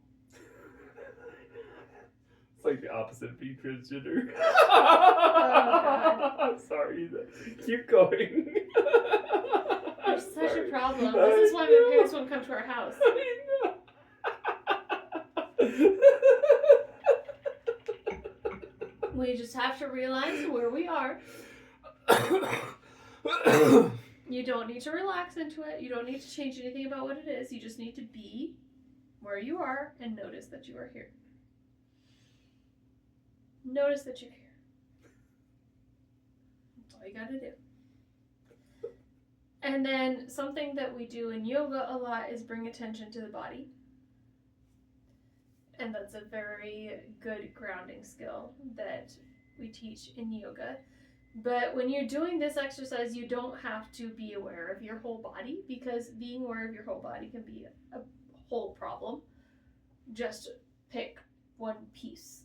It's like the opposite of being transgender.
God.
I'm sorry. Keep going.
There's such a problem. This is why my parents won't come to our house.
I know.
We just have to realize where we are. You don't need to relax into it. You don't need to change anything about what it is. You just need to be where you are and notice that you are here. Notice that you're here. That's all you gotta do. And then something that we do in yoga a lot is bring attention to the body. And that's a very good grounding skill that we teach in yoga. But when you're doing this exercise, you don't have to be aware of your whole body, because being aware of your whole body can be a whole problem. Just pick one piece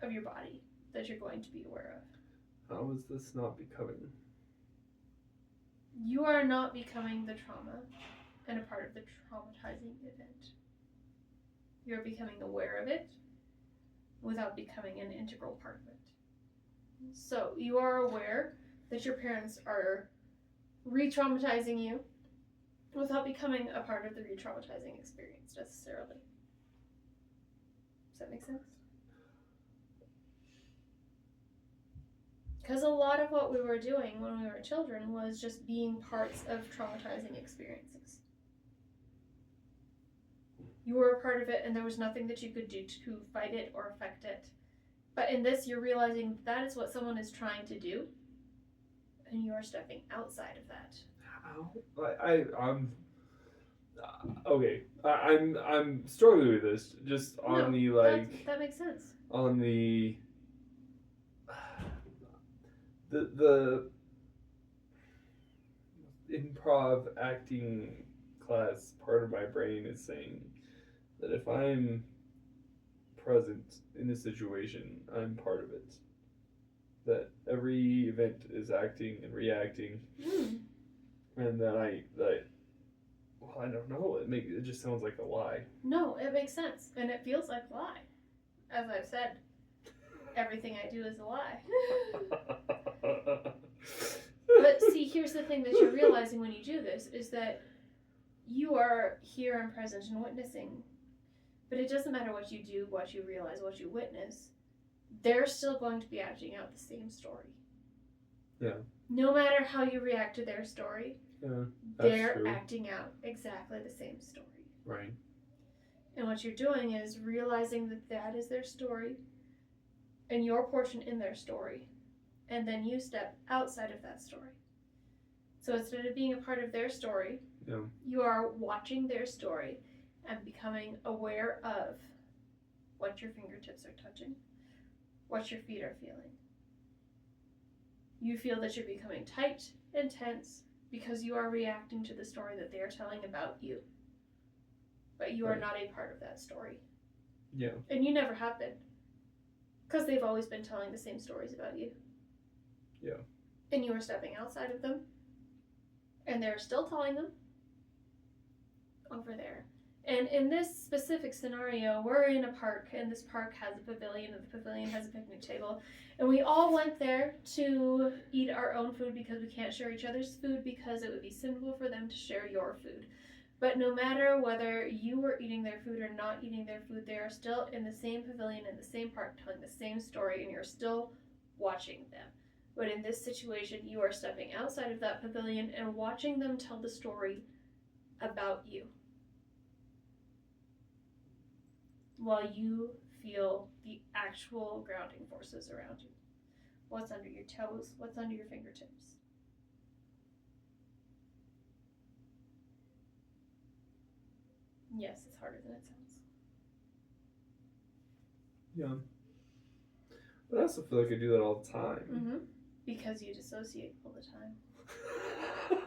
of your body that you're going to be aware of.
How is this not becoming?
You are not becoming the trauma and a part of the traumatizing event. You're becoming aware of it without becoming an integral part of it. So you are aware that your parents are re-traumatizing you without becoming a part of the re-traumatizing experience necessarily. Does that make sense? Because a lot of what we were doing when we were children was just being parts of traumatizing experiences. You were a part of it, and there was nothing that you could do to fight it or affect it. But in this, you're realizing that is what someone is trying to do, and you are stepping outside of that.
I'm okay. I'm struggling with this. Just on the
that makes sense.
On the improv acting class, part of my brain is saying that if I'm present in a situation, I'm part of it. That every event is acting and reacting, and that I don't know. It just sounds like a lie.
No, it makes sense, and it feels like a lie. As I've said, everything I do is a lie. But see, here's the thing that you're realizing when you do this is that you are here and present and witnessing. But it doesn't matter what you do, what you realize, what you witness. They're still going to be acting out the same story.
Yeah.
No matter how you react to their story, they're true. Acting out exactly the same story.
Right.
And what you're doing is realizing that that is their story and your portion in their story. And then you step outside of that story. So instead of being a part of their story, you are watching their story and becoming aware of what your fingertips are touching, what your feet are feeling. You feel that you're becoming tight and tense because you are reacting to the story that they are telling about you. But you are not a part of that story.
Yeah.
And you never have been. Because they've always been telling the same stories about you.
Yeah.
And you are stepping outside of them. And they're still telling them over there. And in this specific scenario, we're in a park, and this park has a pavilion, and the pavilion has a picnic table. And we all went there to eat our own food because we can't share each other's food because it would be sinful for them to share your food. But no matter whether you were eating their food or not eating their food, they are still in the same pavilion, in the same park, telling the same story, and you're still watching them. But in this situation, you are stepping outside of that pavilion and watching them tell the story about you. While you feel the actual grounding forces around you. What's under your toes? What's under your fingertips? Yes, it's harder than it sounds.
Yeah. But I also feel like I do that all the time.
Mm-hmm. Because you dissociate all the time.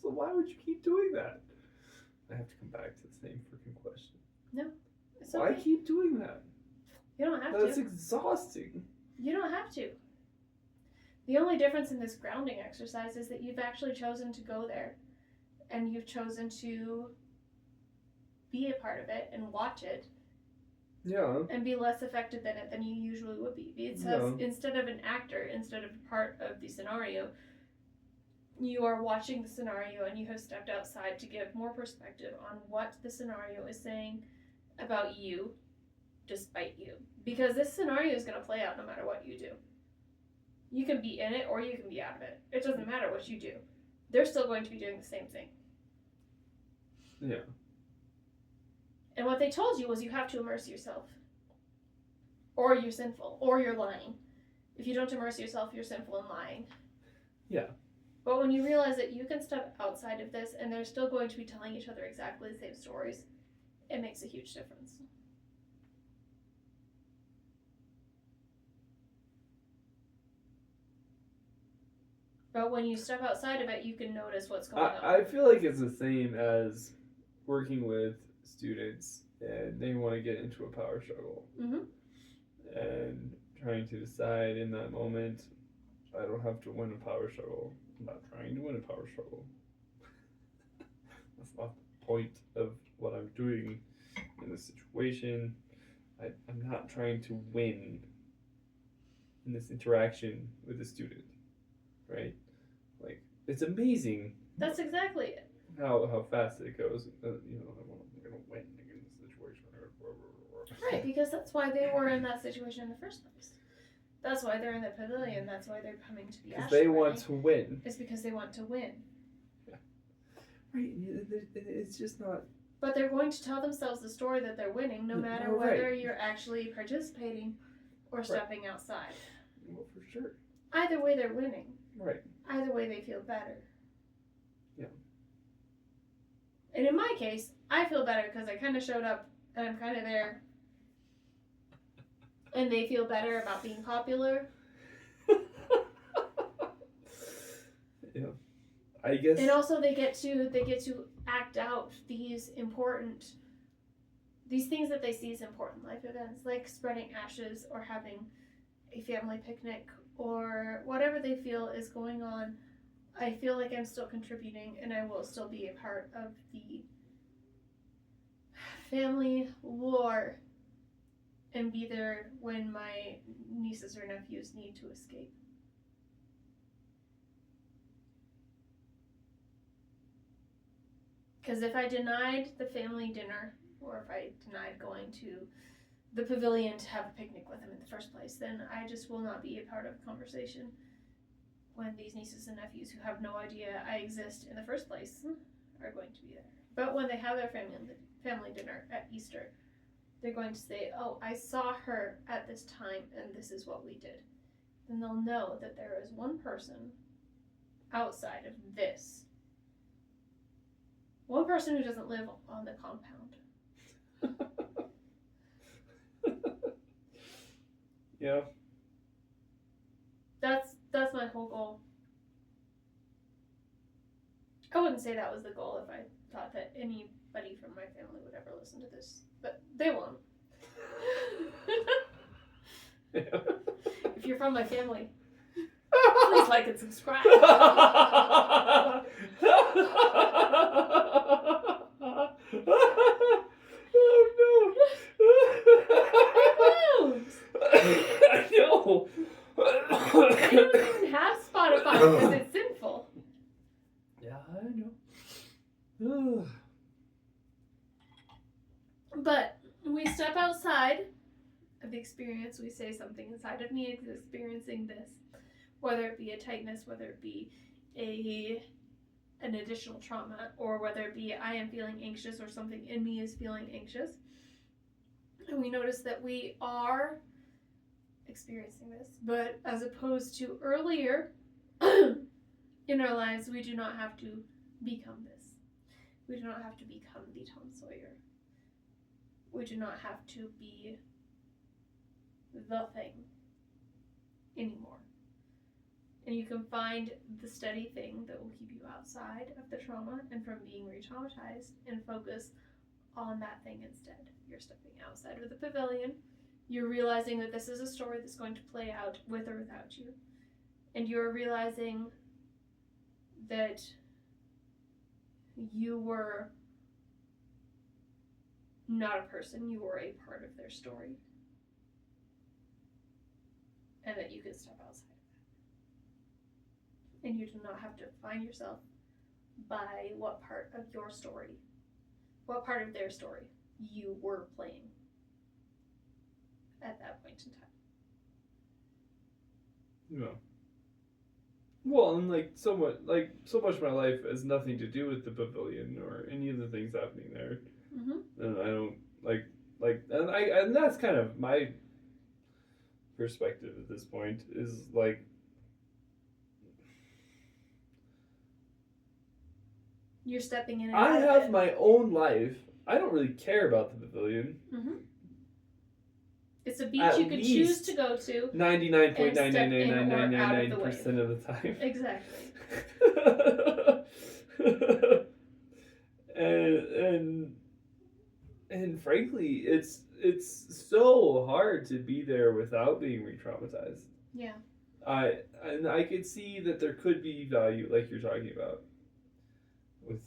So why would you keep doing that? I have to come back to the same freaking question.
No. It's
Why
okay.
keep doing that?
You don't have to.
That's exhausting.
You don't have to. The only difference in this grounding exercise is that you've actually chosen to go there. And you've chosen to be a part of it and watch it.
Yeah.
And be less affected than it than you usually would be. It says instead of an actor, instead of part of the scenario, you are watching the scenario and you have stepped outside to give more perspective on what the scenario is saying about you, despite you. Because this scenario is going to play out no matter what you do. You can be in it or you can be out of it. It doesn't matter what you do. They're still going to be doing the same thing.
Yeah.
And what they told you was you have to immerse yourself. Or you're sinful. Or you're lying. If you don't immerse yourself, you're sinful and lying.
Yeah.
But when you realize that you can step outside of this and they're still going to be telling each other exactly the same stories, it makes a huge difference. But when you step outside of it, you can notice what's going on.
I feel like it's the same as working with students and they want to get into a power struggle.
Mm-hmm.
And trying to decide in that moment, I don't have to win a power struggle. I'm not trying to win a power struggle. That's not the point of what I'm doing in this situation. I'm not trying to win in this interaction with the student, right? Like, it's amazing.
That's exactly it.
How fast it goes. I'm going to win in this situation.
Right, because that's why they were in that situation in the first place. That's why they're in the pavilion. That's why they're coming to the
Because they want to win.
It's because they want to win.
Yeah. Right. It's just not
But they're going to tell themselves the story that they're winning, no matter whether you're actually participating or stepping outside.
Well, for sure.
Either way, they're winning.
Right.
Either way, they feel better.
Yeah.
And in my case, I feel better because I kind of showed up and I'm kind of there. And they feel better about being popular.
Yeah. I guess.
And also they get to act out these things that they see as important life events, like spreading ashes or having a family picnic or whatever they feel is going on. I feel like I'm still contributing and I will still be a part of the family lore and be there when my nieces or nephews need to escape. Because if I denied the family dinner, or if I denied going to the pavilion to have a picnic with them in the first place, then I just will not be a part of the conversation when these nieces and nephews who have no idea I exist in the first place are going to be there. But when they have their family dinner at Easter, they're going to say, oh, I saw her at this time and this is what we did. Then they'll know that there is one person outside of this. One person who doesn't live on the compound.
Yeah.
That's my whole goal. I wouldn't say that was the goal if I thought that anybody from my family would ever listen to this, but they won't.
Yeah.
If you're from my family, please like and subscribe.
Oh no! I know.
I don't even have Spotify because it's sinful.
Yeah, I know.
But we step outside of the experience. We say something inside of me is experiencing this, whether it be a tightness, whether it be an additional trauma, or whether it be I am feeling anxious or something in me is feeling anxious. And we notice that we are experiencing this, but as opposed to earlier in our lives, we do not have to become this. We do not have to become the Tom Sawyer. We do not have to be the thing anymore. And you can find the steady thing that will keep you outside of the trauma and from being re-traumatized and focus on that thing instead. You're stepping outside of the pavilion. You're realizing that this is a story that's going to play out with or without you. And you're realizing that you were not a person, you were a part of their story. And that you can step outside of that. And you do not have to define yourself by what part of your story, what part of their story you were playing at that point in time.
Yeah. Well, and so much of my life has nothing to do with the pavilion or any of the things happening there. Mm-hmm. And I don't and that's kind of my perspective at this point is like,
you're stepping in and
I have my own life. I don't really care about the pavilion.
Mm-hmm. It's a beach you could choose to go to.
99.99999% of the time.
Exactly.
and frankly, it's so hard to be there without being re-traumatized.
Yeah.
I could see that there could be value, like you're talking about, with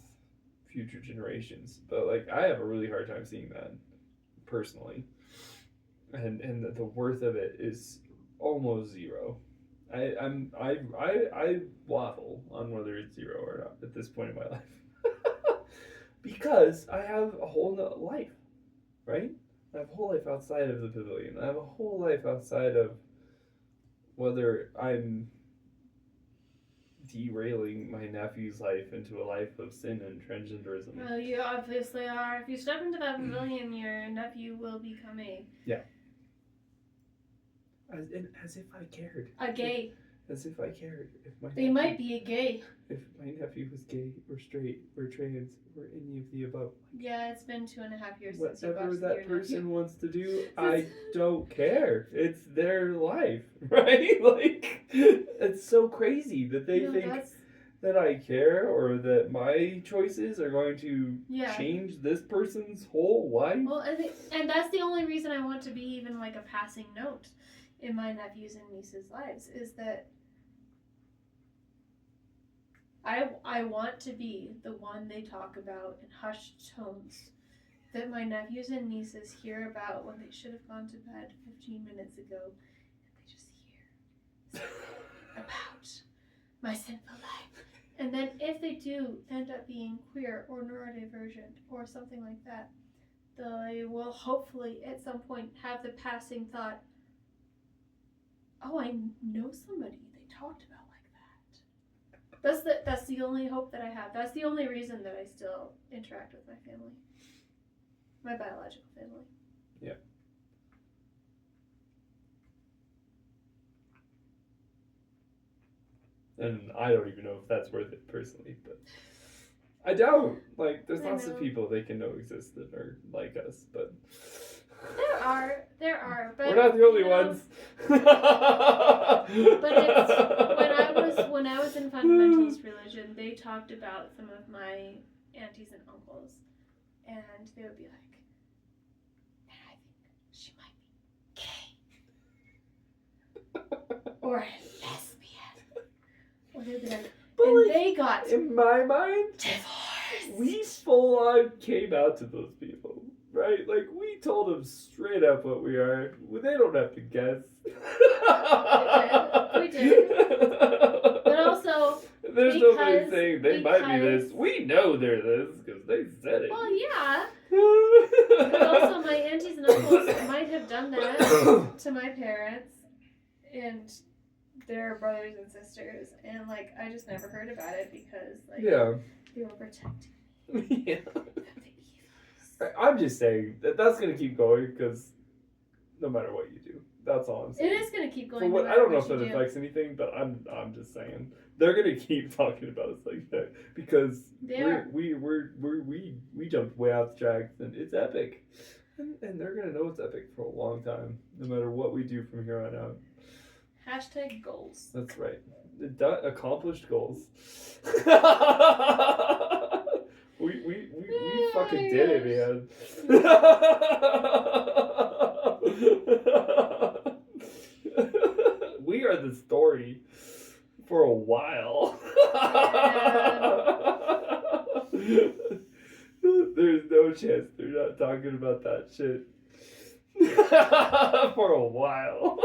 future generations, but I have a really hard time seeing that personally. And the worth of it is almost zero. I waffle on whether it's zero or not at this point in my life. Because I have a whole life, right? I have a whole life outside of the pavilion. I have a whole life outside of whether I'm derailing my nephew's life into a life of sin and transgenderism.
Well, you obviously are. If you step into that pavilion, your nephew will become a...
Yeah. As if I cared.
A gay.
As if I cared.
They might be a gay.
If my nephew was gay or straight or trans or any of the above.
Yeah, it's been 2.5 years since you
whatever
watched
that person
nephew.
wants to do, I don't care. It's their life, right? Like, it's so crazy that they think that I care or that my choices are going to change this person's whole life.
Well, and that's the only reason I want to be even like a passing note in my nephews and nieces' lives, is that I want to be the one they talk about in hushed tones that my nephews and nieces hear about when they should have gone to bed 15 minutes ago, and they just hear about my sinful life. And then if they do end up being queer or neurodivergent or something like that, they will hopefully at some point have the passing thought, oh, I know somebody they talked about like that. That's the only hope that I have. That's the only reason that I still interact with my family. My biological family.
Yeah. And I don't even know if that's worth it personally, but I don't. Like, there's lots of people they can know exist that are like us, but
there are, but
we're not the only ones.
But it's when I was in fundamentalist religion, they talked about some of my aunties and uncles, and they would be like, "And I think she might be gay or a lesbian," or they'd be like,
but
and
like,
they got
in my mind,
divorced.
We full on came out to those people. Right? Like, we told them straight up what we are. They don't have to guess.
We did. But also,
there's nobody saying they might be this. We know they're this because they said it.
Well, yeah. But also, my aunties and uncles might have done that to my parents and their brothers and sisters. And, like, I just never heard about it because, like, they were protecting me.
Yeah. I'm just saying that's going to keep going because no matter what you do, that's all I'm saying.
It is going to keep going.
I don't know if that affects anything, but I'm just saying they're going to keep talking about us like that because we jumped way off the tracks and it's epic, and they're going to know it's epic for a long time, no matter what we do from here on out.
Hashtag goals.
That's right. Accomplished goals. We fucking did it, man. We are the story for a while. There's no chance they're not talking about that shit for a while.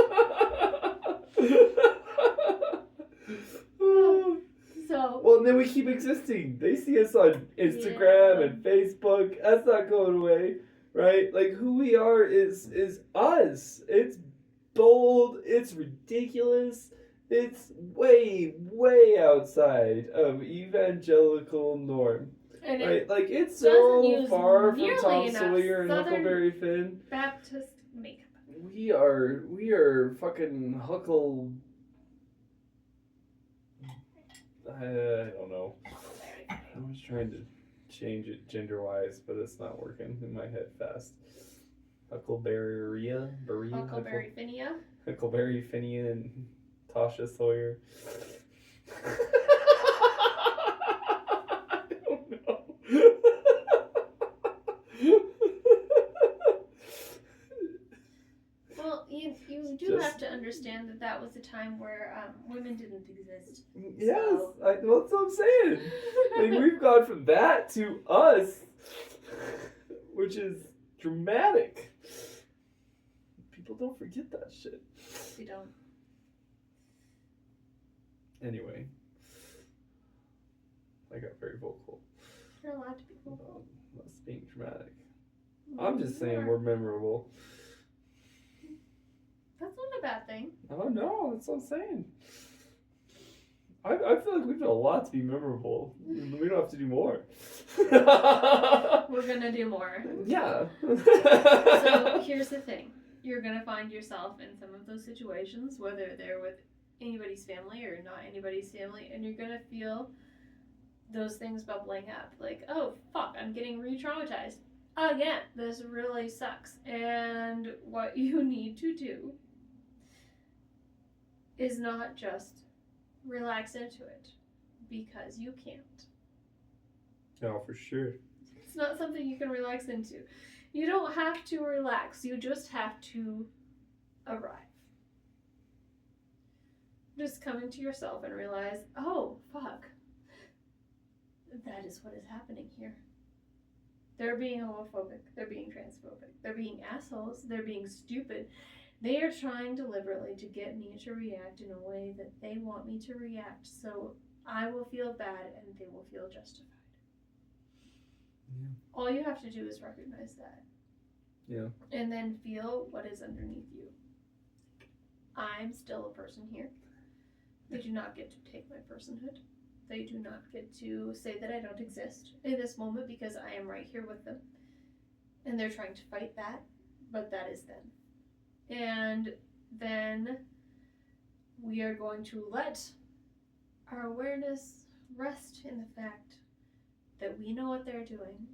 Well, and then we keep existing. They see us on Instagram and Facebook. That's not going away, right? Like, who we are is us. It's bold. It's ridiculous. It's way, way outside of evangelical norm. And right? Like, it's so far from Tom Sawyer and Huckleberry Finn.
Baptist makeup.
We are fucking Huckle... I don't know. I was trying to change it gender-wise, but it's not working in my head fast. Huckleberry
Finia?
Huckleberry Finia and Tasha Sawyer. I don't know.
Well, you do have to understand that was a time where women didn't exist.
Yes, so. That's what I'm saying. Like, we've gone from that to us, which is dramatic. People don't forget that shit.
They don't.
Anyway, I got very vocal.
You're allowed to be vocal.
That's being dramatic. I'm just saying we're memorable.
That's not a bad thing.
Oh no, that's what I'm saying. I feel like we've done a lot to be memorable. We don't have to do more.
We're gonna do more.
Yeah.
So here's the thing. You're gonna find yourself in some of those situations, whether they're with anybody's family or not anybody's family, and you're gonna feel those things bubbling up. Like, oh, fuck, I'm getting re-traumatized. Again, this really sucks. And what you need to do is not just relax into it, because you can't.
No, for sure.
It's not something you can relax into. You don't have to relax, you just have to arrive. Just come into yourself and realize, oh, fuck, that is what is happening here. They're being homophobic, they're being transphobic, they're being assholes, they're being stupid. They are trying deliberately to get me to react in a way that they want me to react, so I will feel bad and they will feel justified.
Yeah.
All you have to do is recognize that.
Yeah.
And then feel what is underneath you. I'm still a person here. They do not get to take my personhood. They do not get to say that I don't exist in this moment, because I am right here with them. And they're trying to fight that, but that is them. And then we are going to let our awareness rest in the fact that we know what they're doing.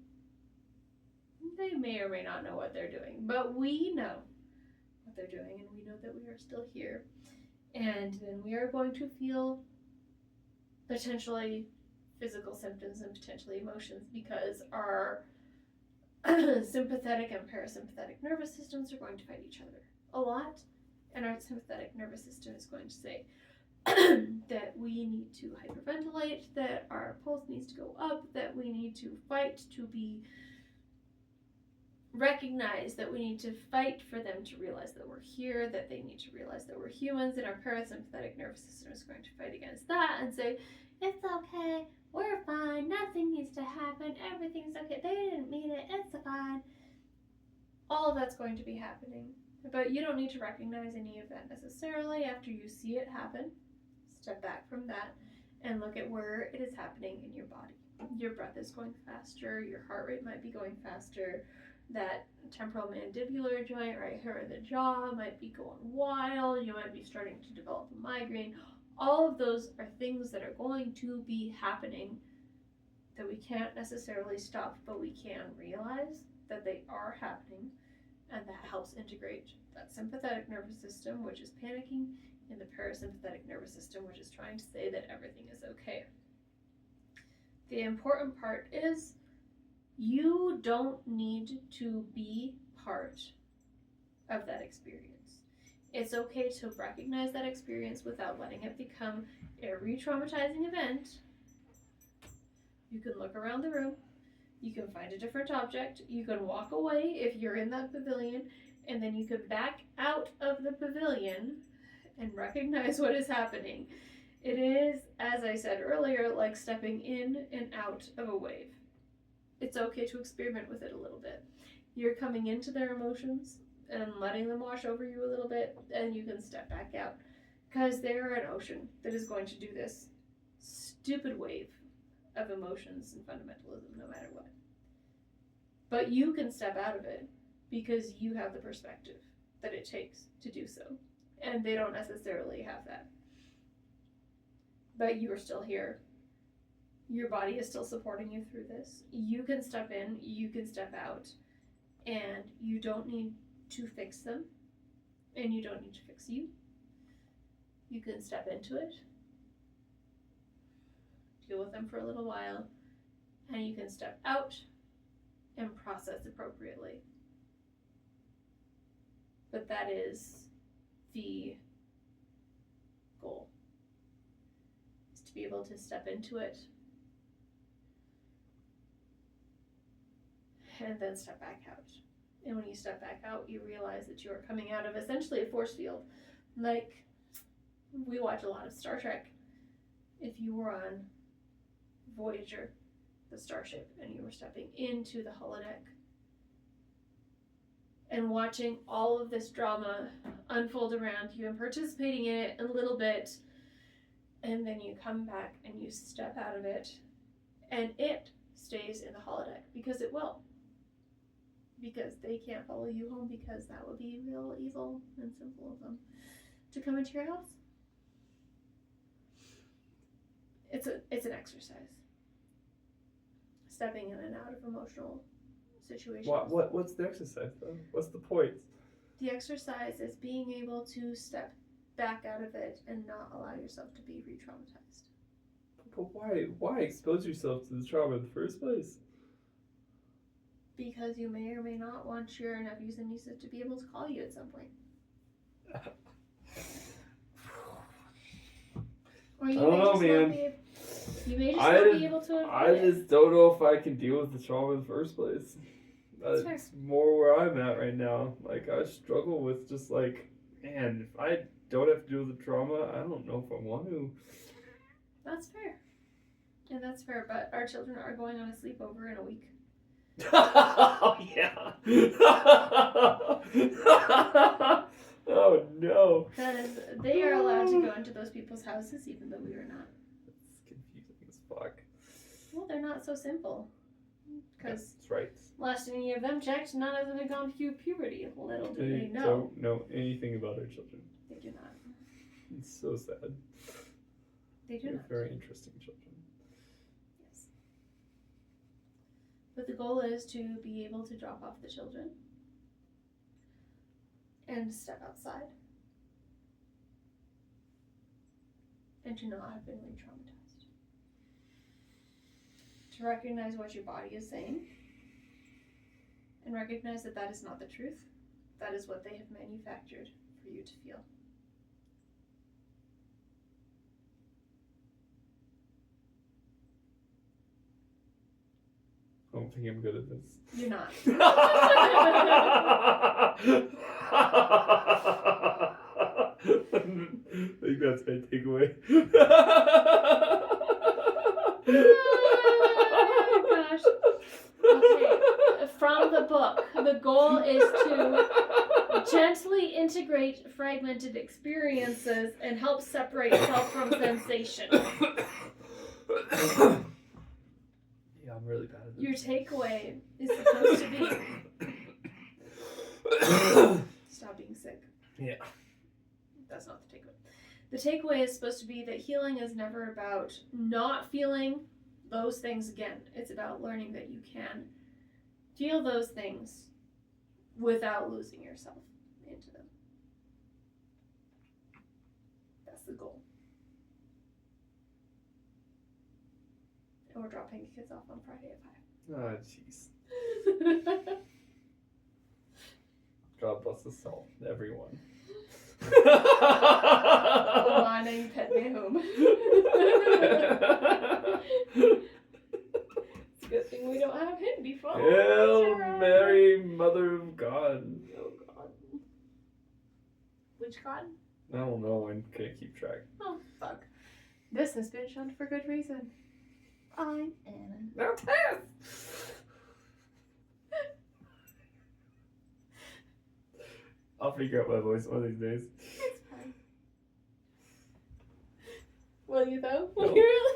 They may or may not know what they're doing, but we know what they're doing, and we know that we are still here. And then we are going to feel potentially physical symptoms and potentially emotions, because our sympathetic and parasympathetic nervous systems are going to fight each other a lot, and our sympathetic nervous system is going to say that we need to hyperventilate, that our pulse needs to go up, that we need to fight to be recognized, that we need to fight for them to realize that we're here, that they need to realize that we're humans, and our parasympathetic nervous system is going to fight against that and say, it's okay, we're fine, nothing needs to happen, everything's okay, they didn't mean it, it's fine. All of that's going to be happening, but you don't need to recognize any of that necessarily. After you see it happen, step back from that and look at where it is happening in your body. Your breath is going faster, your heart rate might be going faster, that temporal mandibular joint right here in the jaw might be going wild, you might be starting to develop a migraine. All of those are things that are going to be happening that we can't necessarily stop, but we can realize that they are happening, and that helps integrate that sympathetic nervous system, which is panicking, and the parasympathetic nervous system, which is trying to say that everything is okay. The important part is you don't need to be part of that experience. It's okay to recognize that experience without letting it become a re-traumatizing event. You can look around the room, you can find a different object, you can walk away if you're in that pavilion, and then you can back out of the pavilion and recognize what is happening. It is, as I said earlier, like stepping in and out of a wave. It's okay to experiment with it a little bit. You're coming into their emotions and letting them wash over you a little bit, and you can step back out, because they're an ocean that is going to do this stupid wave of emotions and fundamentalism no matter what. But you can step out of it because you have the perspective that it takes to do so, and they don't necessarily have that. But you are still here. Your body is still supporting you through this. You can step in, you can step out, and you don't need to fix them, and you don't need to fix you. You can step into it, deal with them for a little while, and you can step out and process appropriately. But that is the goal, is to be able to step into it and then step back out. And when you step back out, you realize that you are coming out of essentially a force field. Like, we watch a lot of Star Trek. If you were on Voyager, the starship, and you were stepping into the holodeck and watching all of this drama unfold around you and participating in it a little bit, And then you come back and you step out of it, and it stays in the holodeck because it will. Because they can't follow you home because that would be real evil and sinful of them to come into your house. It's an exercise. Stepping in and out of emotional situations.
What's the exercise though? What's the point?
The exercise is being able to step back out of it and not allow yourself to be re-traumatized.
But why expose yourself to the trauma in the first place?
Because you may or may not want your nephews and nieces to be able to call you at some point. Or you may just not be able to avoid
I just don't know if I can deal with the trauma in the first place. That's more where I'm at right now. Like, I struggle with just like, man, if I don't have to deal with the trauma, I don't know if I want to.
That's fair. Yeah, that's fair. But our children are going on a sleepover in a week.
Oh, yeah. Oh, no.
Because they are allowed to go into those people's houses even though we are not.
That's confusing as fuck.
Well, they're not so simple. Because
that's right.
Last any of them checked, none of them had gone through puberty. Little do they know.
Don't know anything about our children.
They do not.
It's so sad.
They do not.
Very interesting children.
Yes. But the goal is to be able to drop off the children and step outside and to not have been re-traumatized. To recognize what your body is saying and recognize that that is not the truth. That is what they have manufactured for you to feel.
I don't think I'm good at this.
You're not.
I think that's my takeaway.
Oh gosh. Okay. From the book, the goal is to gently integrate fragmented experiences and help separate self from sensation.
Yeah, I'm really bad at this.
Your takeaway is supposed to be stop being sick.
Yeah.
That's not the takeaway. The takeaway is supposed to be that healing is never about not feeling those things again. It's about learning that you can feel those things without losing yourself into them. That's the goal. And we're dropping the kids off on Friday at 5.
Ah, jeez. God bless us all, everyone.
Oh, I know you pet me home. It's a good thing we don't have Hindi phones.
Hail Mary, Mother of God.
Oh God. Which God?
I don't know, I can't keep track.
Oh, fuck. This has been shunned for good reason. I'm Anna.
Now pass! I'll figure out my voice one of these days.
It's fine. Will you though?
No.
Will you really?